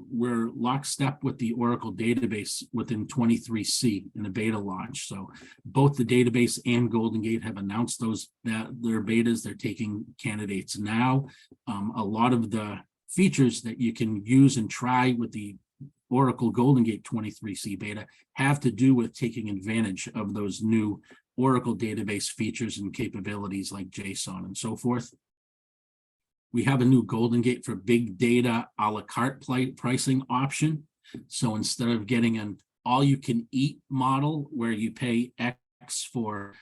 we're lockstep with the Oracle database within 23C in a beta launch. So both the database and Golden Gate have announced that their betas. They're taking candidates now. A lot of the features that you can use and try with the Oracle Golden Gate 23C beta have to do with taking advantage of those new Oracle database features and capabilities like JSON and so forth. We have a new Golden Gate for big data a la carte pricing option. So instead of getting an all-you-can-eat model where you pay X for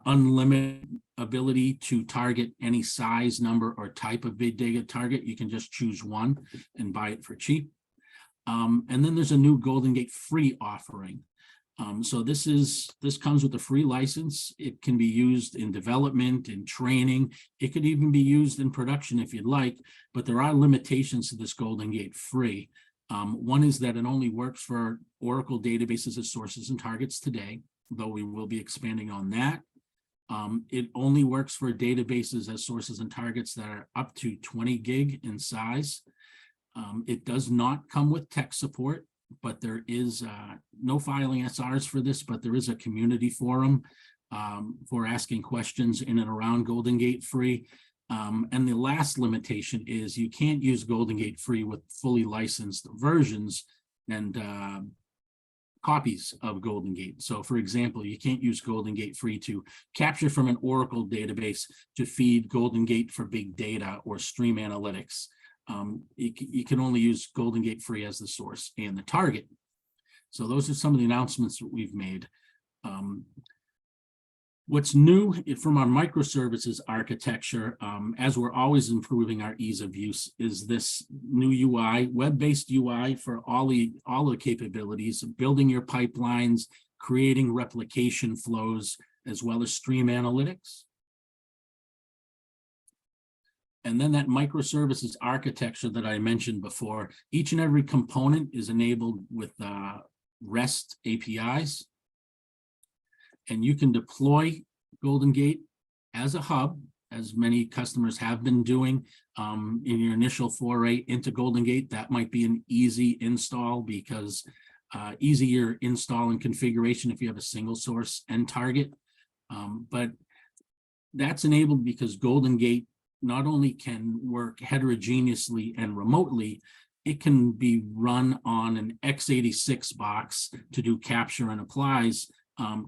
unlimited ability to target any size, number, or type of big data target, you can just choose one and buy it for cheap. And then there's a new Golden Gate free offering. So this comes with a free license. It can be used in development, in training. It could even be used in production if you'd like, but there are limitations to this Golden Gate free. One is that it only works for Oracle databases as sources and targets today, though we will be expanding on that. It only works for databases as sources and targets that are up to 20 gig in size. It does not come with tech support, but there is no filing SRs for this, but there is a community forum for asking questions in and around Golden Gate free. And the last limitation is you can't use Golden Gate free with fully licensed versions and copies of Golden Gate. So for example, you can't use Golden Gate free to capture from an Oracle database to feed Golden Gate for big data or Stream Analytics. You can only use Golden Gate free as the source and the target. So those are some of the announcements that we've made. What's new from our microservices architecture, as we're always improving our ease of use, is this new UI, web-based UI for all the capabilities of building your pipelines, creating replication flows, as well as Stream Analytics. And then that microservices architecture that I mentioned before, each and every component is enabled with REST APIs. And you can deploy Golden Gate as a hub, as many customers have been doing in your initial foray into Golden Gate. That might be an easy install because easier install and configuration if you have a single source and target. But that's enabled because Golden Gate not only can work heterogeneously and remotely, it can be run on an x86 box to do capture and applies,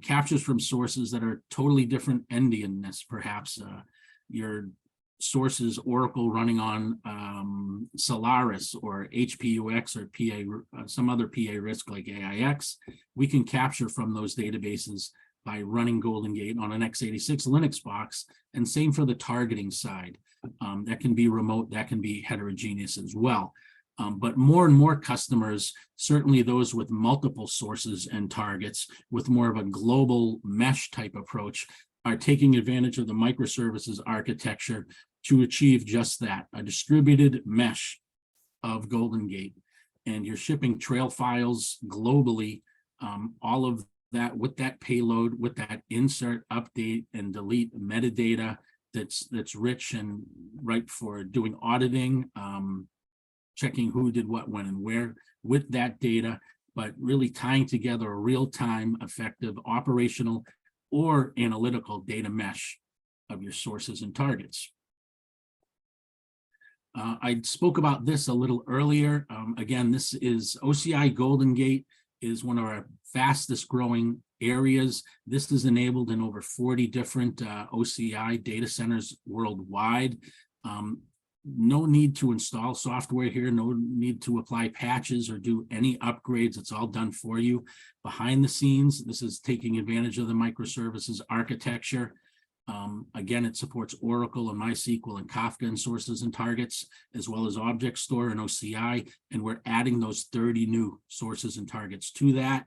captures from sources that are totally different endianness, perhaps your sources Oracle running on Solaris or HPUX or PA, some other PA risk like AIX. We can capture from those databases by running Golden Gate on an x86 Linux box, and same for the targeting side. That can be remote, that can be heterogeneous as well. But more and more customers, certainly those with multiple sources and targets with more of a global mesh type approach, are taking advantage of the microservices architecture to achieve just that, a distributed mesh of Golden Gate. And you're shipping trail files globally, all of that with that payload, with that insert, update, and delete metadata that's rich and ripe for doing auditing, checking who did what, when, and where with that data, but really tying together a real-time, effective, operational, or analytical data mesh of your sources and targets. I spoke about this a little earlier. Again, this is OCI Golden Gate is one of our fastest growing areas. This is enabled in over 40 different OCI data centers worldwide. no need to install software here, no need to apply patches or do any upgrades. It's all done for you behind the scenes. This is taking advantage of the microservices architecture. Again, it supports Oracle and MySQL and Kafka and sources and targets, as well as Object Store and OCI. And we're adding those 30 new sources and targets to that.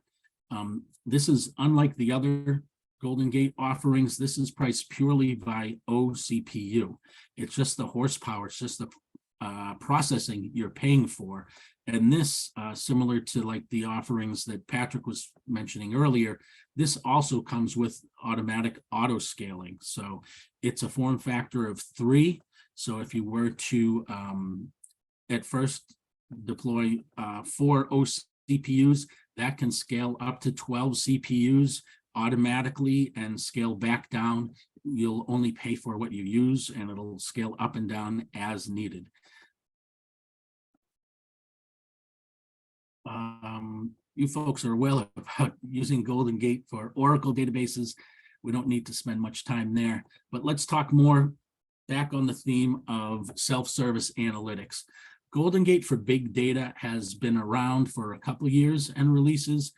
This is unlike the other Golden Gate offerings. This is priced purely by OCPU. It's just the horsepower, it's just the processing you're paying for. And this, similar to like the offerings that Patrick was mentioning earlier, this also comes with automatic auto scaling. So it's a form factor of 3. So if you were to at first deploy 4 OCPUs, that can scale up to 12 CPUs automatically and scale back down. You'll only pay for what you use, and it'll scale up and down as needed. You folks are well about using Golden Gate for Oracle databases. We don't need to spend much time there, but let's talk more back on the theme of self-service analytics. Golden Gate for big data has been around for a couple of years and releases.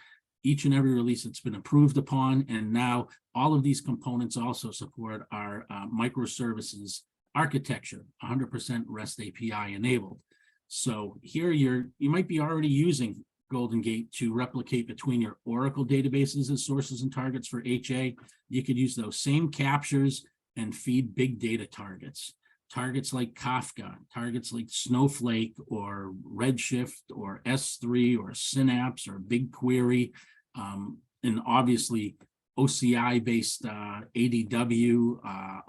Each and every release it's been approved upon, and now all of these components also support our microservices architecture, 100% REST API enabled. So here you might be already using Golden Gate to replicate between your Oracle databases as sources and targets for HA. You could use those same captures and feed big data targets. Targets like Kafka, targets like Snowflake or Redshift or S3 or Synapse or BigQuery, and obviously OCI-based ADW,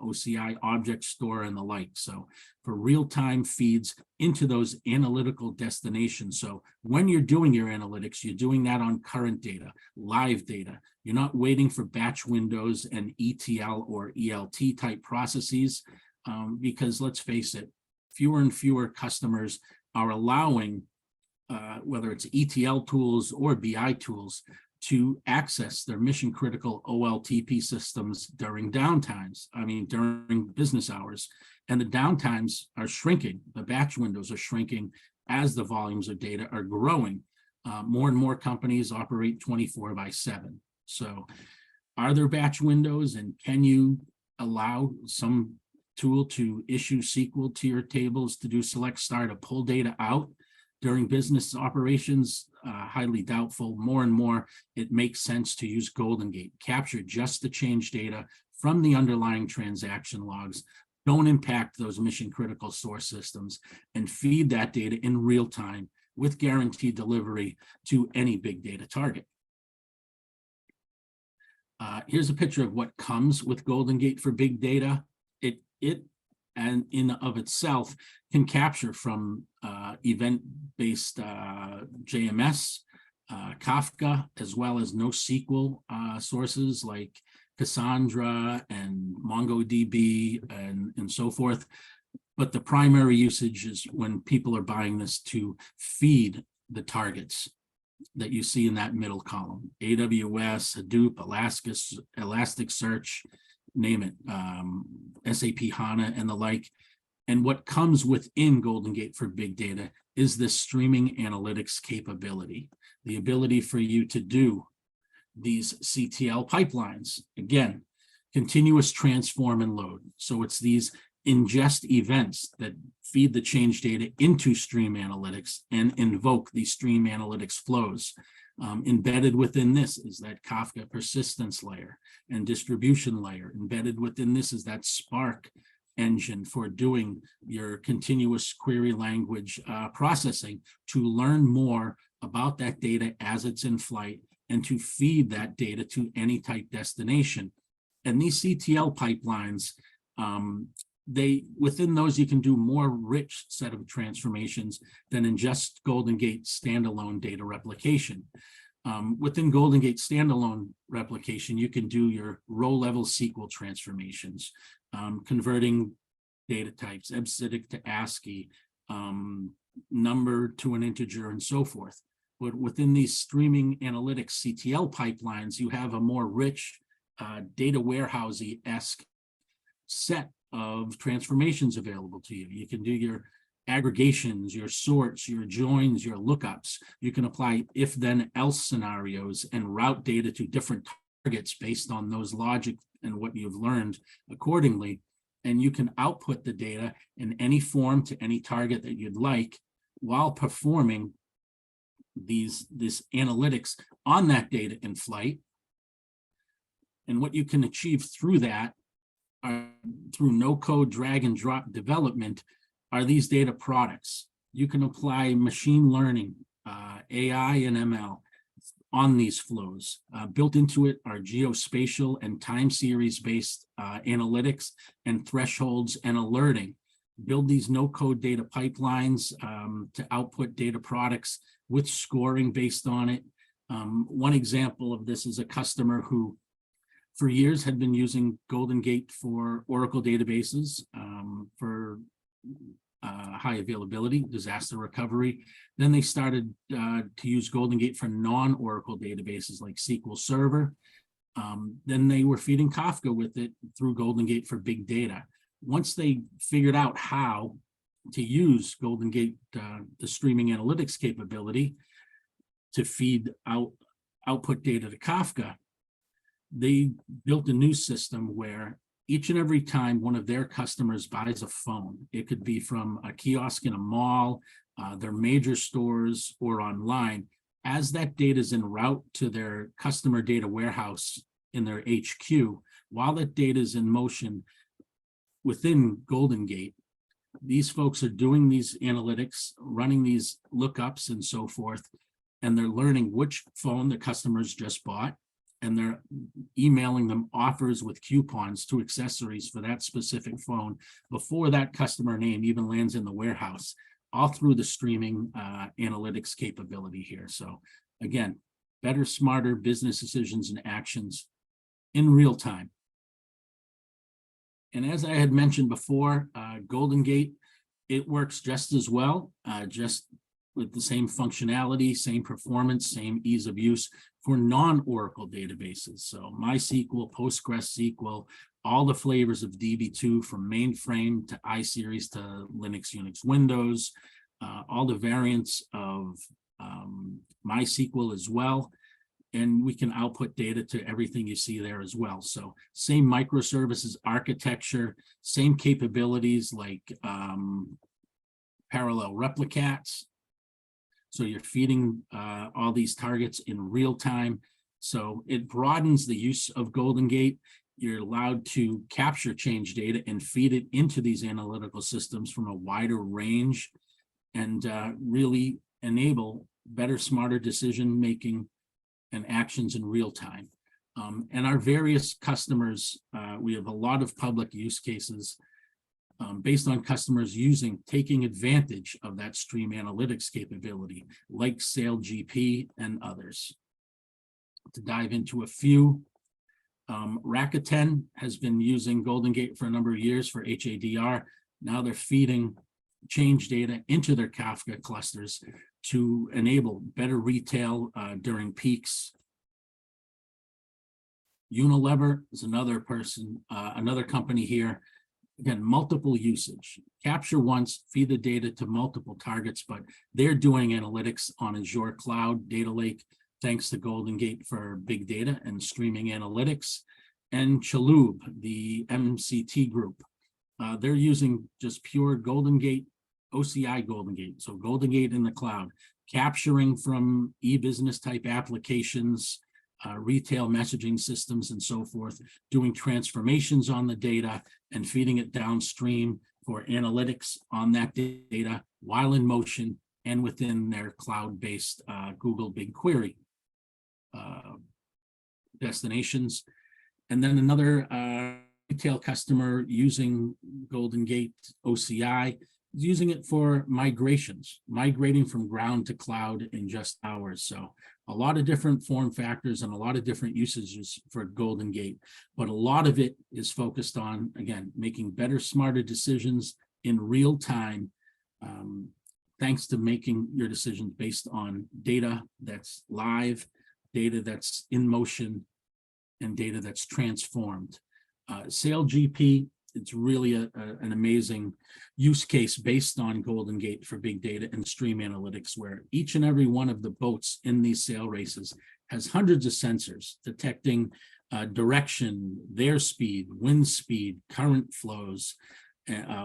OCI Object Store and the like. So for real-time feeds into those analytical destinations. So when you're doing your analytics, you're doing that on current data, live data. You're not waiting for batch windows and ETL or ELT type processes. Because let's face it, fewer and fewer customers are allowing, whether it's ETL tools or BI tools, to access their mission critical OLTP systems during downtimes, during business hours. And the downtimes are shrinking. The batch windows are shrinking as the volumes of data are growing. More and more companies operate 24/7. So are there batch windows, and can you allow some tool to issue SQL to your tables to do select star to pull data out during business operations? Highly doubtful. More and more, it makes sense to use Golden Gate. Capture just the change data from the underlying transaction logs. Don't impact those mission critical source systems, and feed that data in real time with guaranteed delivery to any big data target. Here's a picture of what comes with Golden Gate for big data. It and in of itself can capture from event-based JMS, Kafka, as well as NoSQL sources like Cassandra and MongoDB and so forth. But the primary usage is when people are buying this to feed the targets that you see in that middle column: AWS, Hadoop, Elasticsearch, name it, SAP HANA and the like. And what comes within Golden Gate for big data is this streaming analytics capability, the ability for you to do these CTL pipelines. Again, continuous transform and load. So it's these ingest events that feed the change data into stream analytics and invoke these stream analytics flows. Embedded within this is that Kafka persistence layer and distribution layer. Embedded within this is that Spark engine for doing your continuous query language processing to learn more about that data as it's in flight and to feed that data to any type destination. And these CTL pipelines, within those you can do more rich set of transformations than in just Golden Gate standalone data replication. Within Golden Gate standalone replication, you can do your row-level SQL transformations, converting data types, EBCDIC to ASCII, number to an integer, and so forth. But within these streaming analytics CTL pipelines, you have a more rich data warehousey-esque set of transformations available to you. You can do your aggregations, your sorts, your joins, your lookups. You can apply if then else scenarios and route data to different targets based on those logic and what you've learned accordingly. And you can output the data in any form to any target that you'd like while performing this analytics on that data in flight. And what you can achieve through that, through no code drag and drop development, are these data products. You can apply machine learning, AI and ML on these flows. Built into it are geospatial and time series based analytics and thresholds and alerting. Build these no code data pipelines to output data products with scoring based on it. One example of this is a customer who for years had been using Golden Gate for Oracle databases for high availability, disaster recovery. Then they started to use Golden Gate for non-Oracle databases like SQL Server. Then they were feeding Kafka with it through Golden Gate for big data. Once they figured out how to use Golden Gate, the streaming analytics capability to feed output data to Kafka, they built a new system where each and every time one of their customers buys a phone, it could be from a kiosk in a mall, their major stores, or online, as that data is en route to their customer data warehouse in their HQ, while that data is in motion within Golden Gate, these folks are doing these analytics, running these lookups and so forth, and they're learning which phone the customers just bought, and they're emailing them offers with coupons to accessories for that specific phone before that customer name even lands in the warehouse, all through the streaming analytics capability here. So again, better, smarter business decisions and actions in real time. And as I had mentioned before, Golden Gate, it works just as well, just with the same functionality, same performance, same ease of use for non-Oracle databases. So MySQL, PostgreSQL, all the flavors of DB2 from mainframe to iSeries to Linux, Unix, Windows, all the variants of MySQL as well. And we can output data to everything you see there as well. So same microservices architecture, same capabilities like parallel replicats. So you're feeding all these targets in real time. So it broadens the use of Golden Gate. You're allowed to capture change data and feed it into these analytical systems from a wider range and really enable better, smarter decision-making and actions in real time. And our various customers, we have a lot of public use cases based on customers taking advantage of that stream analytics capability, like SailGP and others. To dive into a few, Rakuten has been using Golden Gate for a number of years for HADR. Now they're feeding change data into their Kafka clusters to enable better retail during peaks. Unilever is another company here. Again, multiple usage. Capture once, feed the data to multiple targets, but they're doing analytics on Azure Cloud Data Lake, thanks to Golden Gate for big data and streaming analytics. And Chalhoub, the MCT group, they're using just pure Golden Gate, OCI Golden Gate, so Golden Gate in the cloud, capturing from e-business type applications, retail messaging systems and so forth, doing transformations on the data and feeding it downstream for analytics on that data while in motion and within their cloud-based Google BigQuery destinations. And then another retail customer using Golden Gate OCI, using it for migrating from ground to cloud in just hours. So a lot of different form factors and a lot of different usages for Golden Gate, but a lot of it is focused on, again, making better, smarter decisions in real time, thanks to making your decisions based on data that's live, data that's in motion, and data that's transformed. SailGP it's really an amazing use case based on Golden Gate for big data and stream analytics, where each and every one of the boats in these sail races has hundreds of sensors detecting direction, their speed, wind speed, current flows,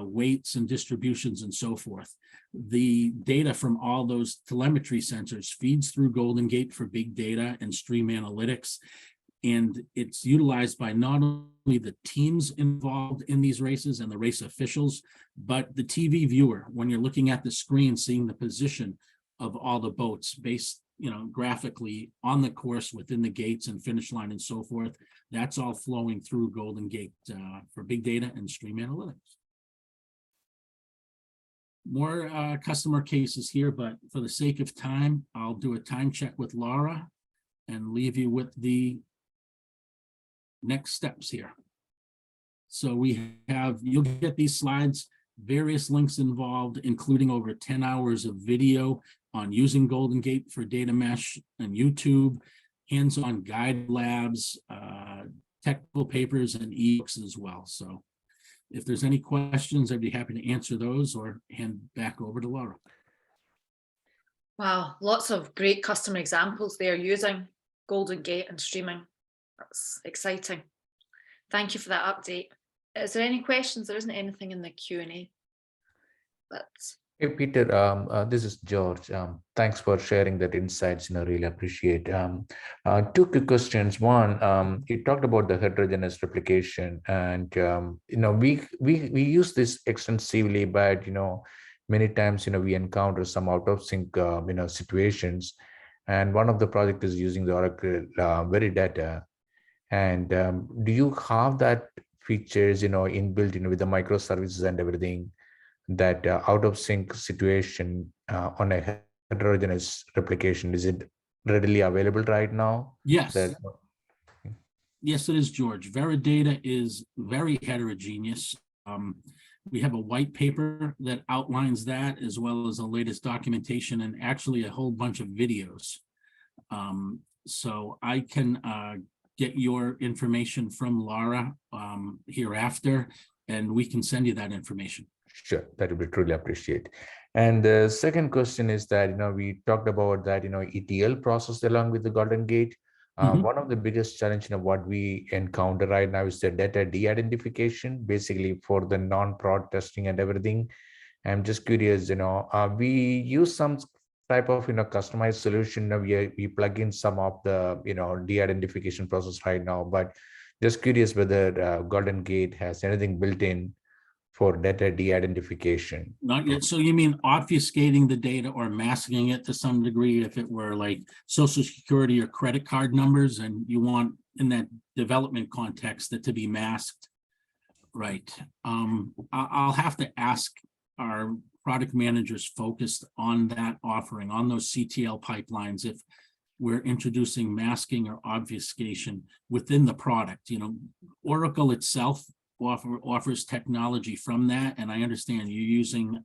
weights and distributions, and so forth. The data from all those telemetry sensors feeds through Golden Gate for big data and stream analytics. And it's utilized by not only the teams involved in these races and the race officials, but the TV viewer, when you're looking at the screen, seeing the position of all the boats based, graphically on the course within the gates and finish line and so forth. That's all flowing through Golden Gate for big data and stream analytics. More customer cases here, but for the sake of time, I'll do a time check with Laura and leave you with the next steps here. So you'll get these slides, various links involved, including over 10 hours of video on using Golden Gate for data mesh and YouTube, hands-on guide labs, technical papers, and ebooks as well. So if there's any questions, I'd be happy to answer those or hand back over to Laura. Wow, lots of great customer examples there using Golden Gate and streaming. That's exciting. Thank you for that update. Is there any questions? There isn't anything in the Q&A. But Hey, Peter, this is George. Thanks for sharing that insights. Really appreciate. Two quick questions. One, you talked about the heterogeneous replication, and we use this extensively, but many times we encounter some out of sync situations, and one of the project is using the Oracle Veridata. And do you have that features inbuilt with the microservices and everything, that out of sync situation on a heterogeneous replication, is it readily available right now? Yes. Yes, it is, George. Veridata is very heterogeneous. We have a white paper that outlines that, as well as the latest documentation and actually a whole bunch of videos. So I can get your information from Laura hereafter, and we can send you that information. Sure, that would be truly appreciate. And the second question is that we talked about that ETL process along with the Golden Gate. One of the biggest challenge what we encounter right now is the data de-identification, basically for the non-prod testing and everything. I'm just curious, we use some type of customized solution. We plug in some of the de-identification process right now, but just curious whether Golden Gate has anything built in for data de-identification. Not yet. So you mean obfuscating the data or masking it to some degree, if it were like social security or credit card numbers, and you want in that development context that to be masked? Right. I'll have to ask our product managers focused on that offering, on those CTL pipelines, if we're introducing masking or obfuscation within the product. Oracle itself offers technology from that, and I understand you're using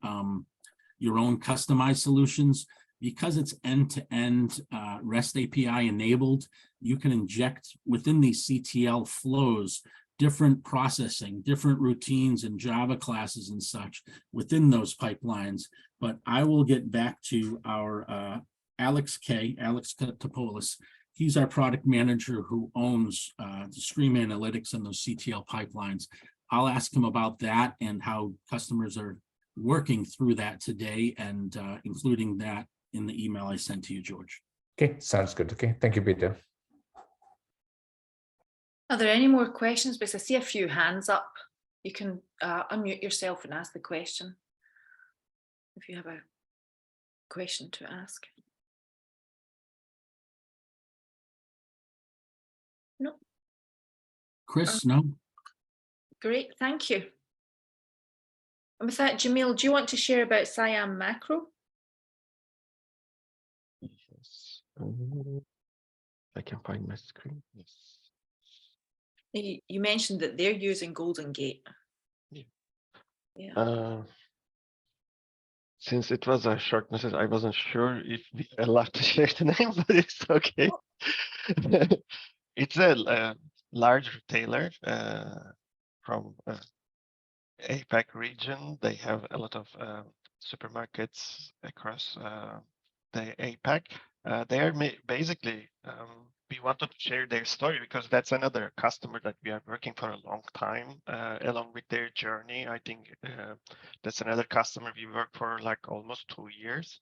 your own customized solutions. Because it's end-to-end REST API enabled, you can inject within these CTL flows different processing, different routines and Java classes and such within those pipelines. But I will get back to our Alex Topoulos. He's our product manager who owns the stream analytics and those CTL pipelines. I'll ask him about that and how customers are working through that today, and including that in the email I sent to you, George. Okay, sounds good. Okay, thank you, Peter. are there any more questions? Because I see a few hands up. You can unmute yourself and ask the question if you have a question to ask. No. Chris, no? Great, thank you. And with that, Jamil, do you want to share about SIAM Macro? Yes. I can find my screen. Yes. You mentioned that they're using Golden Gate. Yeah. Since it was a short message, I wasn't sure if we are allowed to share the name, but it's okay. It's a large retailer from APAC region. They have a lot of supermarkets across the APAC. They are basically, we wanted to share their story because that's another customer that we are working for a long time along with their journey. I think that's another customer we worked for like almost 2 years.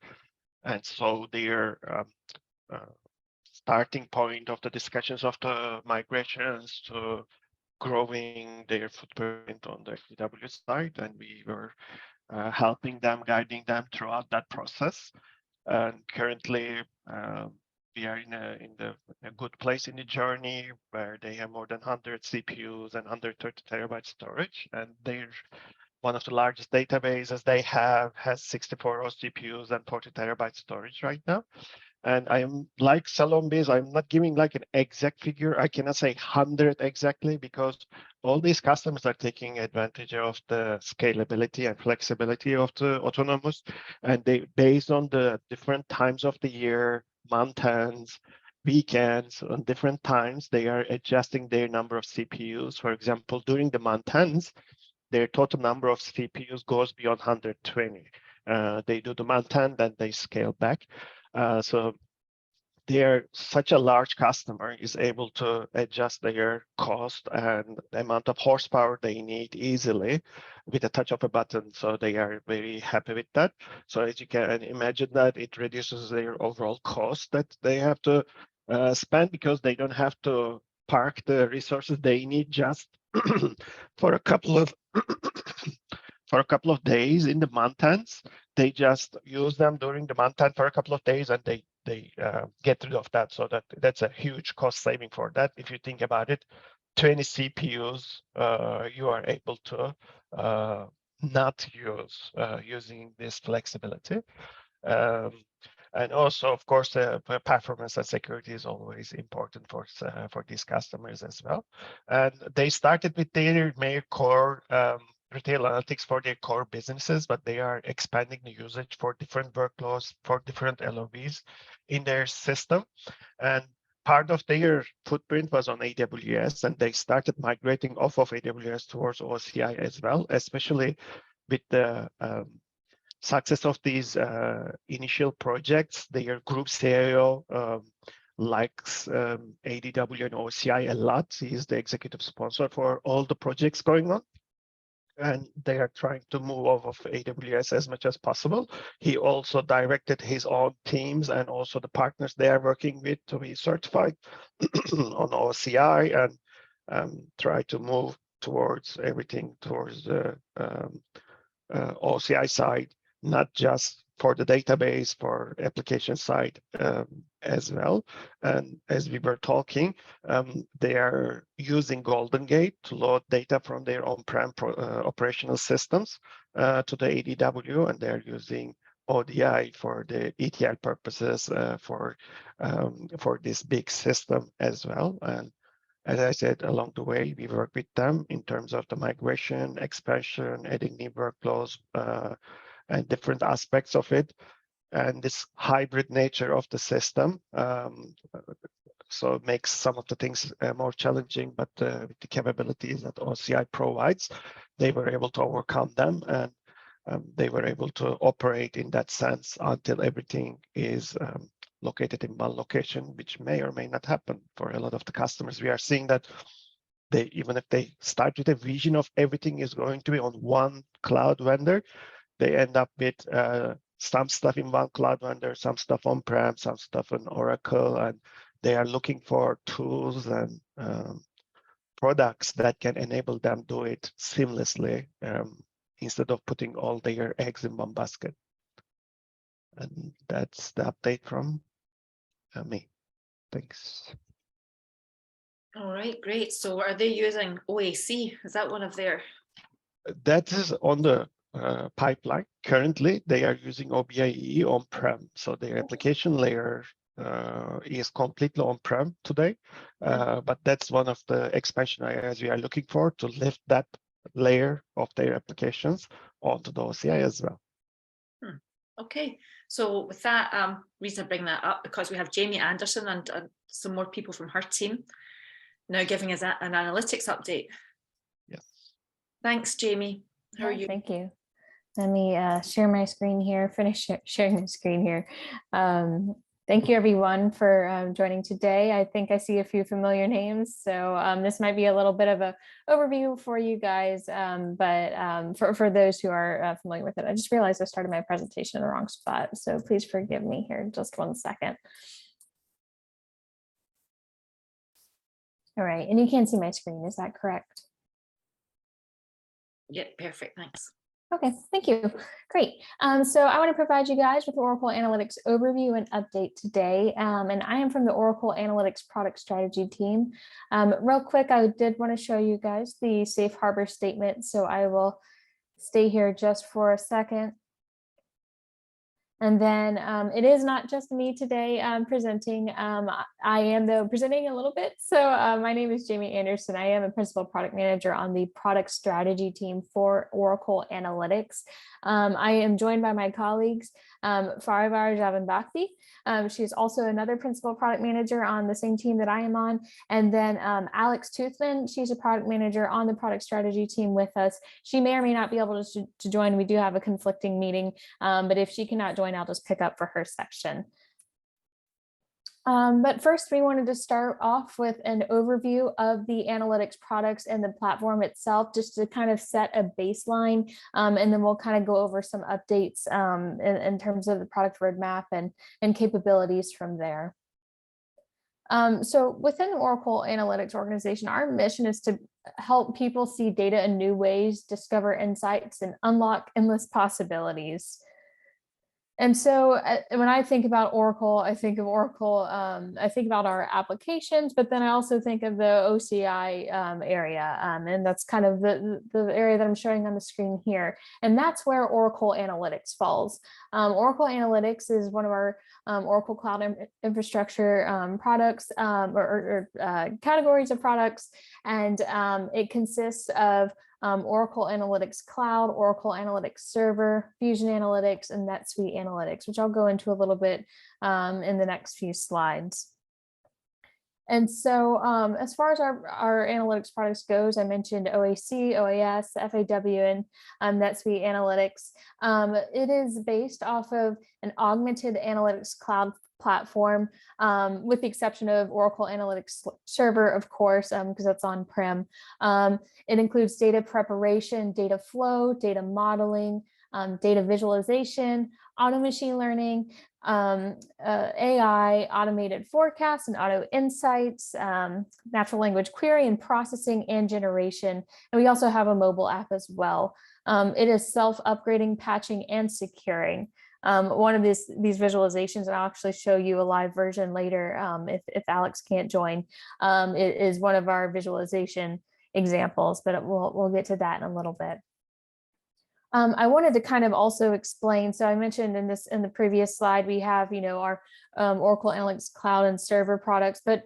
And so their starting point of the discussions of the migrations to growing their footprint on the AWS side, and we were helping them, guiding them throughout that process. And currently, we are in a good place in the journey where they have more than 100 CPUs and 130 terabyte storage, and they're one of the largest databases they have has 64 host GPUs and 40 terabyte storage right now. And I am like Salom-based, I'm not giving like an exact figure. I cannot say 100 exactly because all these customers are taking advantage of the scalability and flexibility of the autonomous. And they, based on the different times of the year, month ends, weekends, on different times, they are adjusting their number of CPUs. For example, during the month ends, their total number of CPUs goes beyond 120. They do the month end, then they scale back. So they're such a large customer is able to adjust their cost and the amount of horsepower they need easily with a touch of a button. So they are very happy with that. So as you can imagine that it reduces their overall cost that they have to spend because they don't have to park the resources they need just for a couple of days in the month ends. They just use them during the month end for a couple of days, and they get rid of that. So that's a huge cost saving for that. If you think about it, 20 CPUs you are able to not use using this flexibility. And also, of course, performance and security is always important for these customers as well. And they started with their main core retail analytics for their core businesses, but they are expanding the usage for different workloads, for different LOBs in their system. And part of their footprint was on AWS, and they started migrating off of AWS towards OCI as well, especially with the success of these initial projects. Their group CIO likes ADW and OCI a lot. He is the executive sponsor for all the projects going on, and they are trying to move off of AWS as much as possible. He also directed his own teams and also the partners they are working with to be certified on OCI and try to move towards everything towards the OCI side, not just for the database, for application side as well. And as we were talking, they are using Golden Gate to load data from their on-prem operational systems to the ADW, and they're using ODI for the ETL purposes for this big system as well. And as I said, along the way, we work with them in terms of the migration, expansion, adding new workflows, and different aspects of it, and this hybrid nature of the system. So it makes some of the things more challenging, but with the capabilities that OCI provides, they were able to overcome them, and they were able to operate in that sense until everything is located in one location, which may or may not happen for a lot of the customers. We are seeing that they, even if they start with a vision of everything is going to be on one cloud vendor, they end up with some stuff in one cloud vendor, some stuff on-prem, some stuff in Oracle, and they are looking for tools and products that can enable them do it seamlessly instead of putting all their eggs in one basket. And that's the update from me. Thanks. All right, great. So are they using OAC? Is that one of their? That is on the pipeline. Currently, they are using OBIEE on-prem. So their application layer is completely on-prem today. But that's one of the expansion areas we are looking for, to lift that layer of their applications onto the OCI as well. Okay, so with that, reason I bring that up, because we have Jamie Anderson and some more people from her team now giving us an analytics update. Yes. Thanks, Jamie. How are Yeah, you? Thank you. Let me share my screen here, finish sharing the screen here. Thank you everyone for joining today. I think I see a few familiar names, so this might be a little bit of a overview for you guys, but for those who are familiar with it, I just realized I started my presentation in the wrong spot, so please forgive me here, just 1 second. All right, and you can see my screen, is that correct? Yeah, perfect. Thanks. Okay, thank you. Great. So I want to provide you guys with Oracle Analytics overview and update today. And I am from the Oracle Analytics product strategy team. Real quick, I did want to show you guys the safe harbor statement. So I will stay here just for a second. And then it is not just me today presenting. I am though presenting a little bit. So my name is Jamie Anderson. I am a principal product manager on the product strategy team for Oracle Analytics. I am joined by my colleagues, Farivar Javanbakti. She's also another principal product manager on the same team that I am on. And then Alex Toothman, she's a product manager on the product strategy team with us. She may or may not be able to join. We do have a conflicting meeting, but if she cannot join, I'll just pick up for her section. But first, we wanted to start off with an overview of the analytics products and the platform itself, just to kind of set a baseline, and then we'll kind of go over some updates in terms of the product roadmap and capabilities from there. So within the Oracle Analytics organization, our mission is to help people see data in new ways, discover insights, and unlock endless possibilities. And so when I think about Oracle, I think of Oracle, I think about our applications, but then I also think of the OCI area. And that's kind of the area that I'm showing on the screen here. And that's where Oracle Analytics falls. Oracle Analytics is one of our Oracle Cloud Infrastructure products or categories of products. And it consists of Oracle Analytics Cloud, Oracle Analytics Server, Fusion Analytics, and NetSuite Analytics, which I'll go into a little bit in the next few slides. And so as far as our analytics products goes, I mentioned OAC, OAS, FAW, and NetSuite Analytics. It is based off of an augmented analytics cloud platform, with the exception of Oracle Analytics Server, of course, because that's on-prem. It includes data preparation, data flow, data modeling, data visualization, auto machine learning, AI, automated forecasts and auto insights, natural language query and processing and generation. And we also have a mobile app as well. It is self-upgrading, patching, and securing. One of these visualizations, and I'll actually show you a live version later if Alex can't join, it is one of our visualization examples, but we'll get to that in a little bit. I wanted to kind of also explain, so I mentioned in the previous slide, we have, our Oracle Analytics Cloud and Server products, but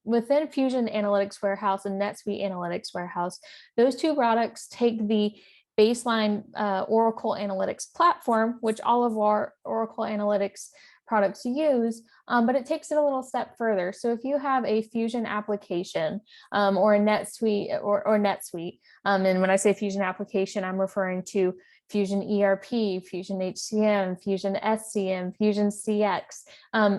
within Fusion Analytics Warehouse and NetSuite Analytics Warehouse, those two products take the baseline Oracle Analytics platform, which all of our Oracle Analytics products use, but it takes it a little step further. So if you have a Fusion application or a NetSuite or NetSuite, and when I say Fusion application, I'm referring to Fusion ERP, Fusion HCM, Fusion SCM, Fusion CX.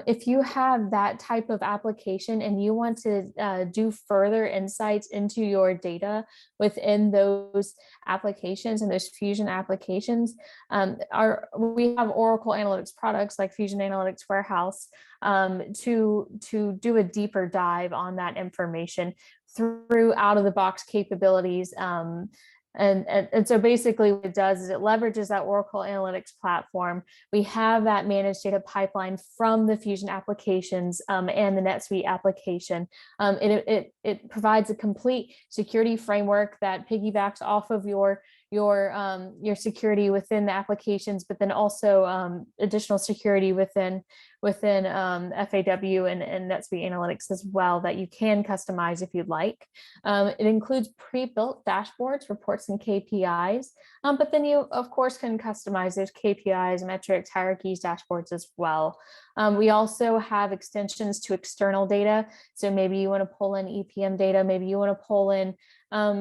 If you have that type of application and you want to do further insights into your data within those applications and those Fusion applications, we have Oracle Analytics products like Fusion Analytics Warehouse to do a deeper dive on that information through out-of-the-box capabilities. And so basically what it does is it leverages that Oracle Analytics platform. We have that managed data pipeline from the Fusion applications and the NetSuite application. It provides a complete security framework that piggybacks off of your security within the applications, but then also additional security within within FAW and NetSuite Analytics as well that you can customize if you'd like. It includes pre-built dashboards, reports, and KPIs, but then you, of course, can customize those KPIs, metrics, hierarchies, dashboards as well. We also have extensions to external data. So maybe you want to pull in EPM data, maybe you want to pull in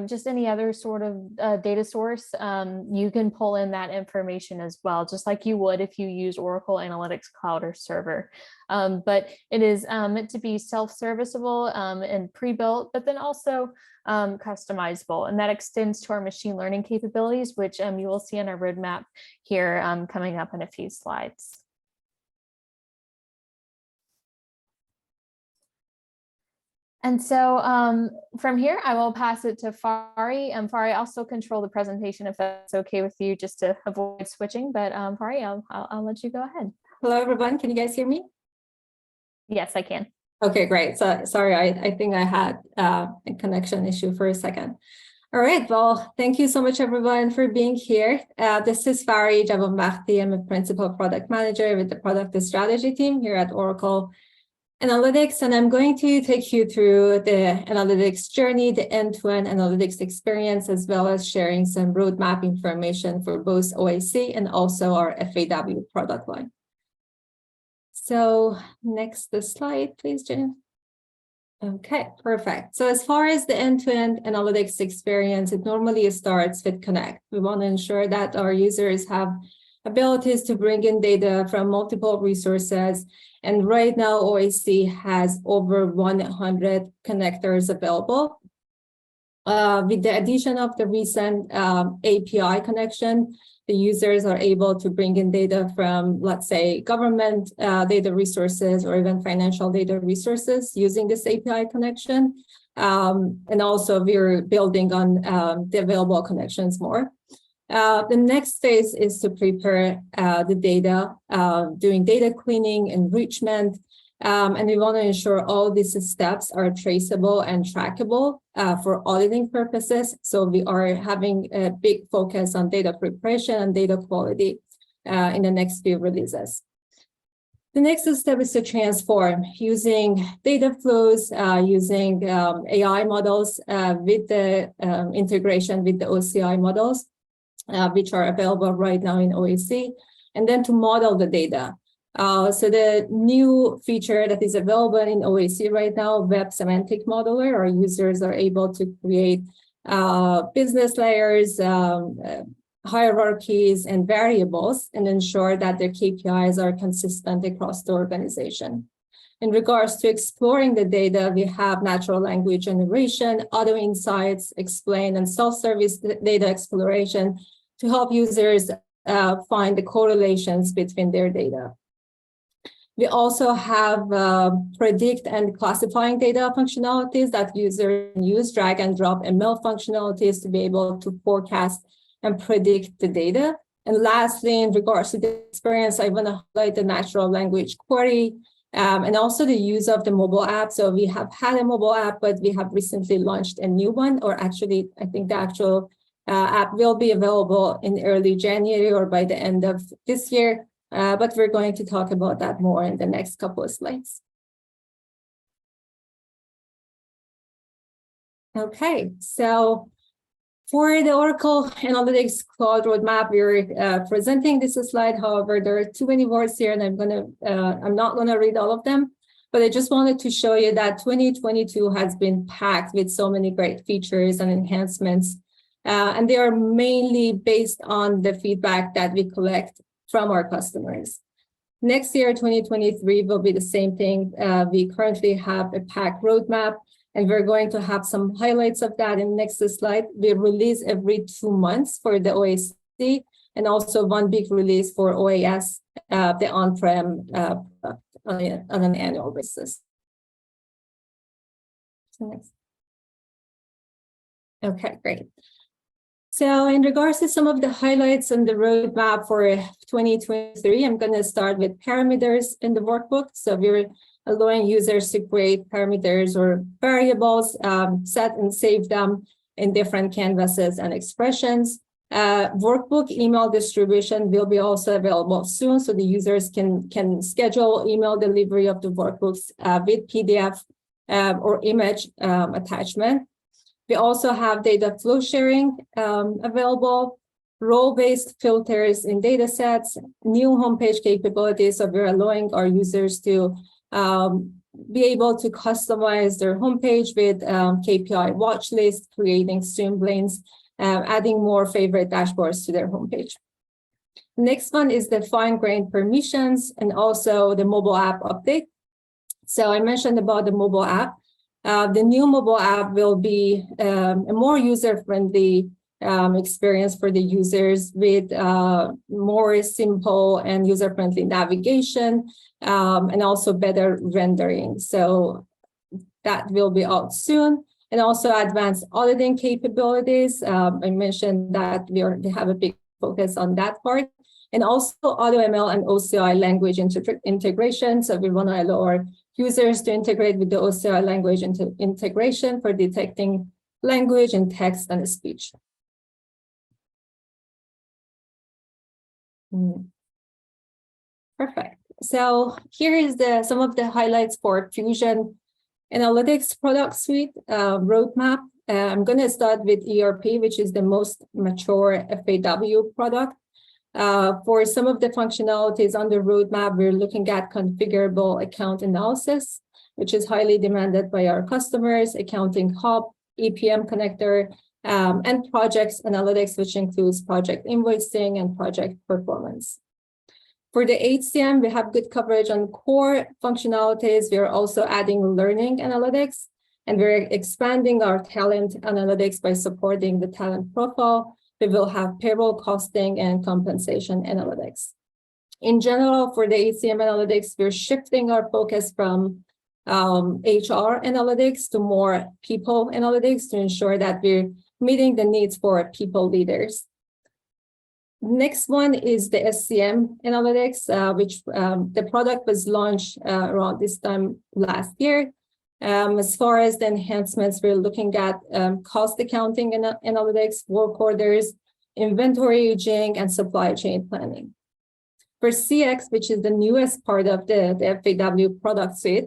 just any other sort of data source. You can pull in that information as well, just like you would if you use Oracle Analytics Cloud or Server. But it is meant to be self-serviceable and pre-built, but then also customizable. And that extends to our machine learning capabilities, which you will see on our roadmap here coming up in a few slides. And so from here, I will pass it to Fari. Fari, I'll still control the presentation if that's okay with you, just to avoid switching. But Fari, I'll let you go ahead. Hello, everyone. Can you guys hear me? Yes, I can. Okay, great. So sorry, I think I had a connection issue for a second. All right. Well, thank you so much, everyone, for being here. This is Fari Javonbakti. I'm a principal product manager with the product and strategy team here at Oracle Analytics, and I'm going to take you through the analytics journey, the end-to-end analytics experience, as well as sharing some roadmap information for both OAC and also our FAW product line. So next slide, please, Jen. Okay, perfect. So as far as the end-to-end analytics experience, it normally starts with Connect. We want to ensure that our users have abilities to bring in data from multiple resources. And right now, OAC has over 100 connectors available. With the addition of the recent API connection, the users are able to bring in data from, let's say, government data resources or even financial data resources using this API connection. And also, we're building on the available connections more. The next phase is to prepare the data, doing data cleaning, enrichment, and we want to ensure all these steps are traceable and trackable for auditing purposes. So we are having a big focus on data preparation and data quality in the next few releases. The next step is to transform using data flows, using AI models with the integration with the OCI models, which are available right now in OAC, and then to model the data. So the new feature that is available in OAC right now, Web Semantic Modeler, our users are able to create business layers, hierarchies, and variables, and ensure that their KPIs are consistent across the organization. In regards to exploring the data, we have natural language generation, auto insights, explain, and self-service data exploration to help users find the correlations between their data. We also have predict and classifying data functionalities that users can use, drag and drop ML functionalities to be able to forecast and predict the data. And lastly, in regards to the experience, I want to highlight the natural language query and also the use of the mobile app. So we have had a mobile app, but we have recently launched a new one, or actually, I think the actual app will be available in early January or by the end of this year. But we're going to talk about that more in the next couple of slides. Okay, so for the Oracle Analytics Cloud Roadmap, we're presenting this slide. However, there are too many words here, and I'm not gonna read all of them. But I just wanted to show you that 2022 has been packed with so many great features and enhancements, and they are mainly based on the feedback that we collect from our customers. Next year, 2023, will be the same thing. We currently have a packed roadmap, and we're going to have some highlights of that in the next slide. We release every 2 months for the OAC, and also one big release for OAS, the on-prem on an annual basis. So next. Okay, great. So in regards to some of the highlights on the roadmap for 2023, I'm going to start with parameters in the workbook. So we're allowing users to create parameters or variables, set and save them in different canvases and expressions. Workbook email distribution will be also available soon, so the users can schedule email delivery of the workbooks with PDF or image attachment. We also have data flow sharing available, role-based filters in data sets, new homepage capabilities. So we're allowing our users to be able to customize their homepage with KPI watch list, creating swim lanes, adding more favorite dashboards to their homepage. Next one is the fine-grained permissions and also the mobile app update. So I mentioned about the mobile app. The new mobile app will be a more user-friendly experience for the users with more simple and user-friendly navigation and also better rendering. So that will be out soon. And also advanced auditing capabilities. I mentioned that we have a big focus on that part. And also AutoML and OCI language integration. So we want to allow our users to integrate with the OCI language integration for detecting language and text and speech. Perfect. So here is some of the highlights for Fusion Analytics product suite roadmap. I'm going to start with ERP, which is the most mature FAW product. For some of the functionalities on the roadmap, we're looking at configurable account analysis, which is highly demanded by our customers, accounting hub, EPM connector, and projects analytics, which includes project invoicing and project performance. For the HCM, we have good coverage on core functionalities. We are also adding learning analytics, and we're expanding our talent analytics by supporting the talent profile. We will have payroll costing and compensation analytics. In general, for the HCM analytics, we're shifting our focus from HR analytics to more people analytics to ensure that we're meeting the needs for people leaders. Next one is the SCM analytics, which the product was launched around this time last year. As far as the enhancements, we're looking at cost accounting analytics, work orders, inventory aging, and supply chain planning. For CX, which is the newest part of the FAW product suite,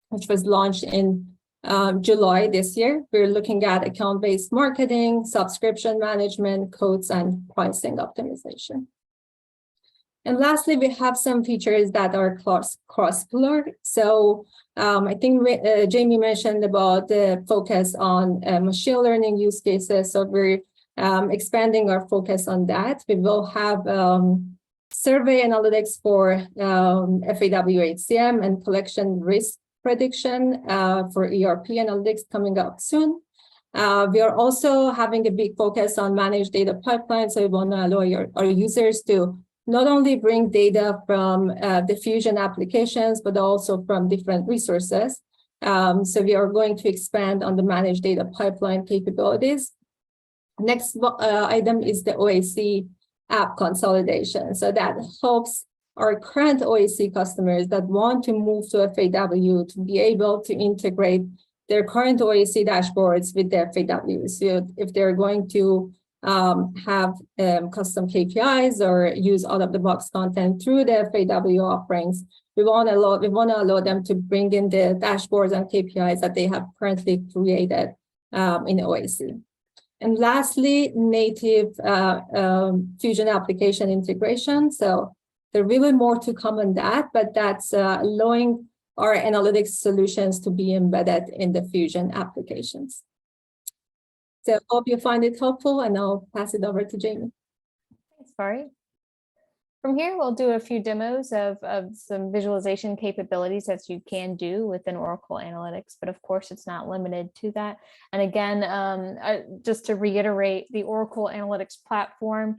which was launched in July this year, we're looking at account-based marketing, subscription management, codes, and pricing optimization. And lastly, we have some features that are cross-pillar. So I think Jamie mentioned about the focus on machine learning use cases. So we're expanding our focus on that. We will have survey analytics for FAW HCM and collection risk prediction for ERP analytics coming up soon. We are also having a big focus on managed data pipelines. So we want to allow our users to not only bring data from the Fusion applications, but also from different resources. So we are going to expand on the managed data pipeline capabilities. Next item is the OAC app consolidation. So that helps our current OAC customers that want to move to FAW to be able to integrate their current OAC dashboards with the FAW. So if they're going to have custom KPIs or use out-of-the-box content through the FAW offerings, we want to allow them to bring in the dashboards and KPIs that they have currently created in OAC. And lastly, native Fusion application integration. So there's really more to come on that, but that's allowing our analytics solutions to be embedded in the Fusion applications. So hope you find it helpful, and I'll pass it over to Jamie. Thanks, Bari. From here, we'll do a few demos of some visualization capabilities that you can do within Oracle Analytics, but of course it's not limited to that. And again, just to reiterate, the Oracle Analytics platform,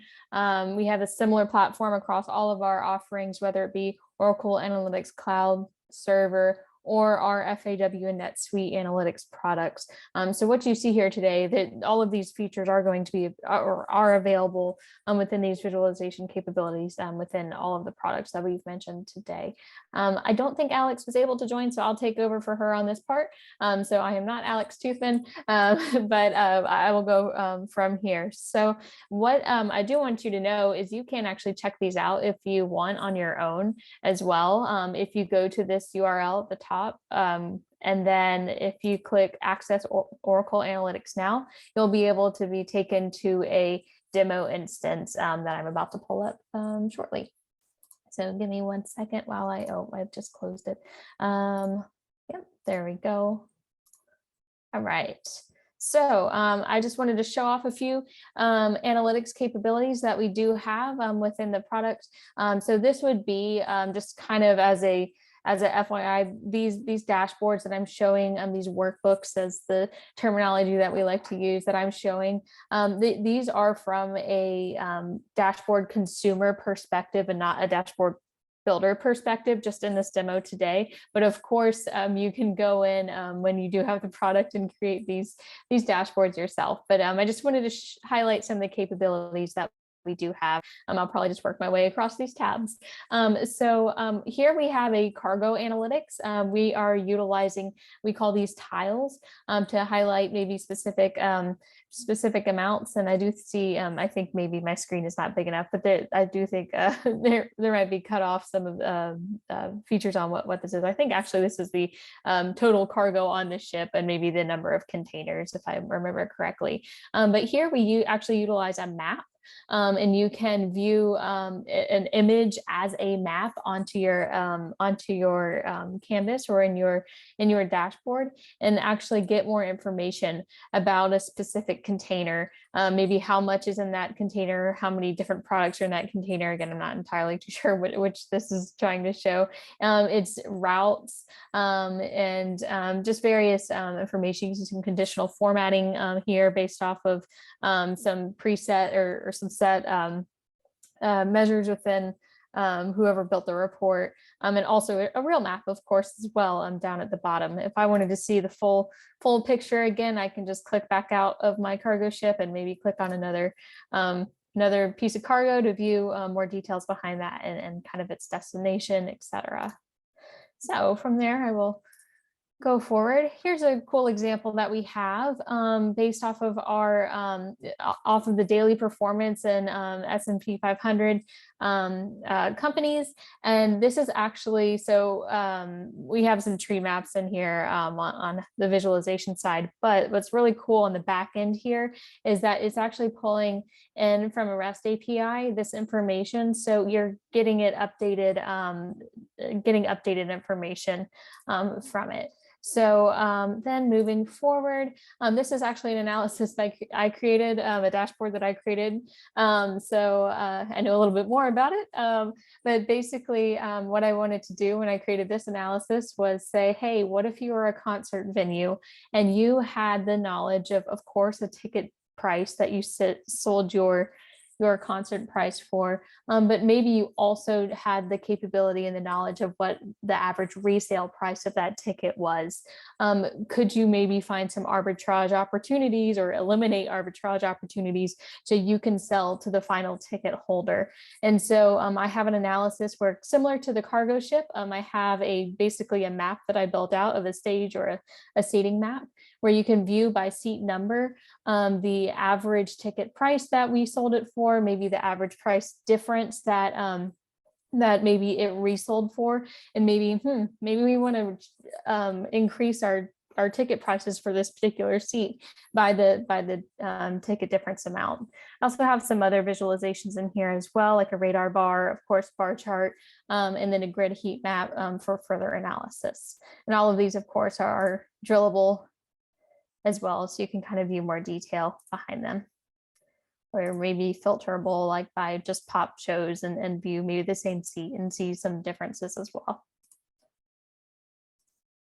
we have a similar platform across all of our offerings, whether it be Oracle Analytics Cloud Server or our FAW and NetSuite analytics products. So what you see here today, that all of these features are going to be or are available within these visualization capabilities within all of the products that we've mentioned today. I don't think Alex was able to join, so I'll take over for her on this part. So I am not Alex Toothman, but I will go from here. So what I do want you to know is you can actually check these out if you want on your own as well. If you go to this URL at the top, and then if you click Access Oracle Analytics Now, you'll be able to be taken to a demo instance that I'm about to pull up shortly. So give me 1 second while I've just closed it. Yep, there we go. All right. So I just wanted to show off a few analytics capabilities that we do have within the product. So this would be just kind of as a FYI, these dashboards that I'm showing, these workbooks as the terminology that we like to use that I'm showing, these are from a dashboard consumer perspective and not a dashboard builder perspective just in this demo today. But of course, you can go in when you do have the product and create these dashboards yourself. But I just wanted to highlight some of the capabilities that we do have. I'll probably just work my way across these tabs. So here we have a cargo analytics. We are utilizing, we call these tiles to highlight maybe specific amounts. And I do see, I think maybe my screen is not big enough, but I do think there might be cut off some of the features on what this is. I think actually this is the total cargo on the ship and maybe the number of containers, if I remember correctly. But here we actually utilize a map. And you can view an image as a map onto your canvas or in your dashboard, and actually get more information about a specific container, maybe how much is in that container, how many different products are in that container. Again, I'm not entirely too sure which this is trying to show. It's routes and just various information using some conditional formatting here based off of some preset or some set measures within whoever built the report, and also a real map, of course, as well, down at the bottom. If I wanted to see the full picture again, I can just click back out of my cargo ship and maybe click on another piece of cargo to view more details behind that and kind of its destination, etc. So from there, I will go forward. Here's a cool example that we have based off of our off of the daily performance and S&P 500 companies. And this is actually, so we have some tree maps in here on the visualization side, but what's really cool on the back end here is that it's actually pulling in from a REST API this information. So you're getting it updated, getting updated information from it. So then moving forward, this is actually an analysis that I created, a dashboard that I created. So I know a little bit more about it, but basically what I wanted to do when I created this analysis was say, hey, what if you were a concert venue and you had the knowledge of course, a ticket price that you sold your concert price for, but maybe you also had the capability and the knowledge of what the average resale price of that ticket was. Could you maybe find some arbitrage opportunities or eliminate arbitrage opportunities so you can sell to the final ticket holder? And so I have an analysis where, similar to the cargo ship, I have basically a map that I built out of a stage or a seating map, where you can view by seat number the average ticket price that we sold it for, maybe the average price difference that that maybe it resold for, and maybe we want to increase our ticket prices for this particular seat by the ticket difference amount. I also have some other visualizations in here as well, like a radar bar, of course, bar chart, and then a grid heat map for further analysis. And all of these, of course, are drillable as well, so you can kind of view more detail behind them, or maybe filterable, like by just pop shows and view maybe the same seat and see some differences as well.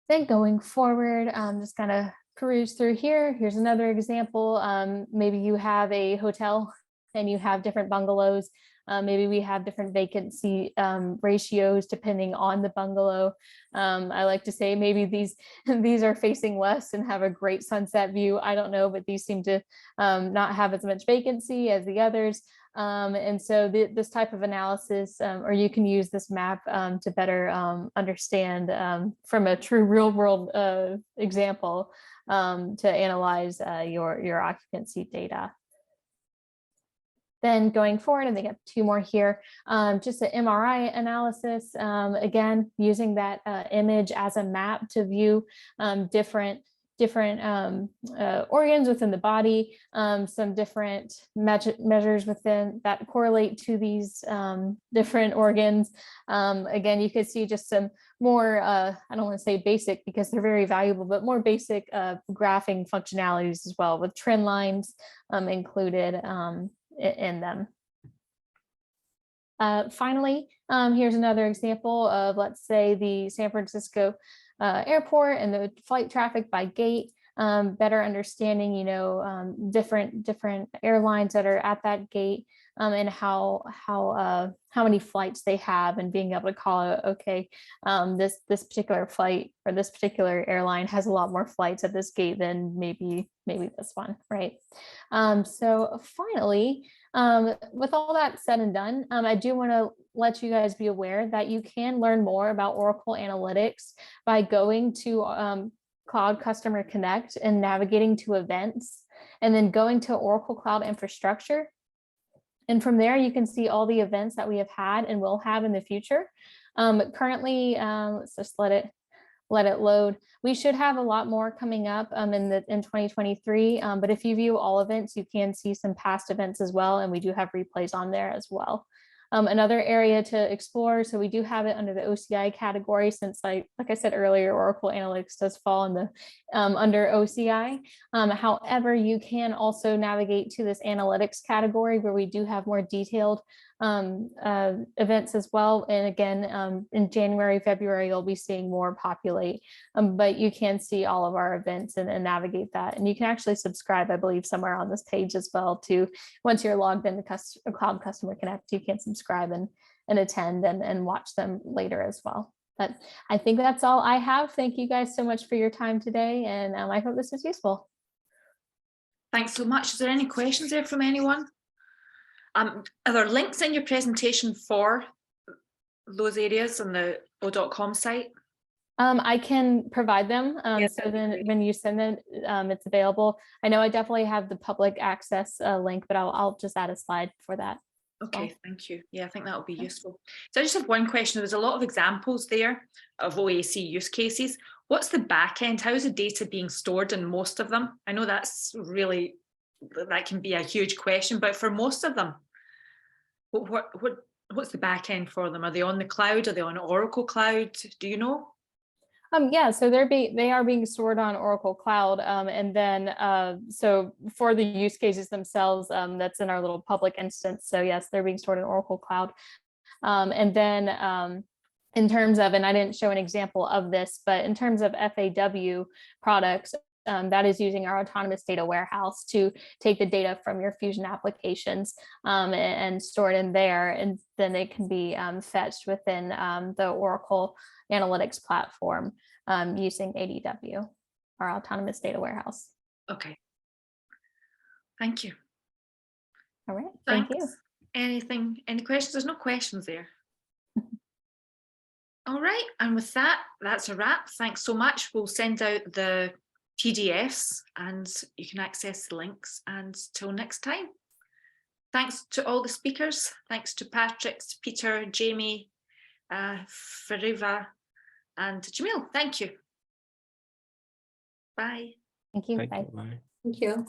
Then going forward, I'm just gonna peruse through here. Here's another example. Maybe you have a hotel and you have different bungalows. Maybe we have different vacancy ratios depending on the bungalow. I like to say maybe these are facing west and have a great sunset view. I don't know, but these seem to not have as much vacancy as the others. And so this type of analysis, or you can use this map to better understand from a true real world example to analyze your occupancy data. Then going forward, and they have two more here, just an MRI analysis, again, using that image as a map to view different organs within the body, some different measures within that correlate to these different organs. Again, you could see just some more, I don't want to say basic because they're very valuable, but more basic graphing functionalities as well, with trend lines included in them. Finally, here's another example of, let's say, the San Francisco airport and the flight traffic by gate, better understanding, different airlines that are at that gate, and how many flights they have, and being able to call it, okay, this particular flight or this particular airline has a lot more flights at this gate than maybe this one, right? So finally, with all that said and done, I do want to let you guys be aware that you can learn more about Oracle Analytics by going to Cloud Customer Connect and navigating to events, and then going to Oracle Cloud Infrastructure. And from there, you can see all the events that we have had and will have in the future. Currently, let's just let it load. We should have a lot more coming up in 2023. But if you view all events, you can see some past events as well. And we do have replays on there as well. Another area to explore, so we do have it under the OCI category, since like I said earlier, Oracle Analytics does fall in the under OCI. However, you can also navigate to this analytics category where we do have more detailed events as well. And again, in January, February, you'll be seeing more populate, but you can see all of our events and navigate that. And you can actually subscribe, I believe, somewhere on this page as well too. Once you're logged into Cloud Customer Connect, you can subscribe and attend and watch them later as well. But I think that's all I have. Thank you guys so much for your time today. And I hope this was useful. Thanks so much. Is there any questions there from anyone? Are there links in your presentation for those areas on the O.com site? I can provide them. Yes, So then when you send it, it's available. I know I definitely have the public access link, but I'll just add a slide for that. Okay, thank you. Yeah, I think that will be useful. So I just have one question. There was a lot of examples there of OAC use cases. What's the back end? How is the data being stored in most of them? I know that's really, that can be a huge question, but for most of them, what's the back end for them? Are they on the cloud? Are they on Oracle Cloud? Do you know? Yeah, so they are being stored on Oracle Cloud, and then so for the use cases themselves, that's in our little public instance. So yes, they're being stored in Oracle Cloud, and then in terms of, and I didn't show an example of this, but in terms of FAW products, that is using our autonomous data warehouse to take the data from your Fusion applications and store it in there, and then it can be fetched within the Oracle Analytics platform using ADW, our autonomous data warehouse. Okay. Thank you. All right. Thank you. Anything, any questions? There's no questions there. All right. And with that, that's a wrap. Thanks so much. We'll send out the PDFs and you can access the links, and till next time. Thanks to all the speakers. Thanks to Patrick, Peter, Jamie, Fariva, and Jamil. Thank you. Bye. Thank you. Thank Bye. you. Bye. Thank you.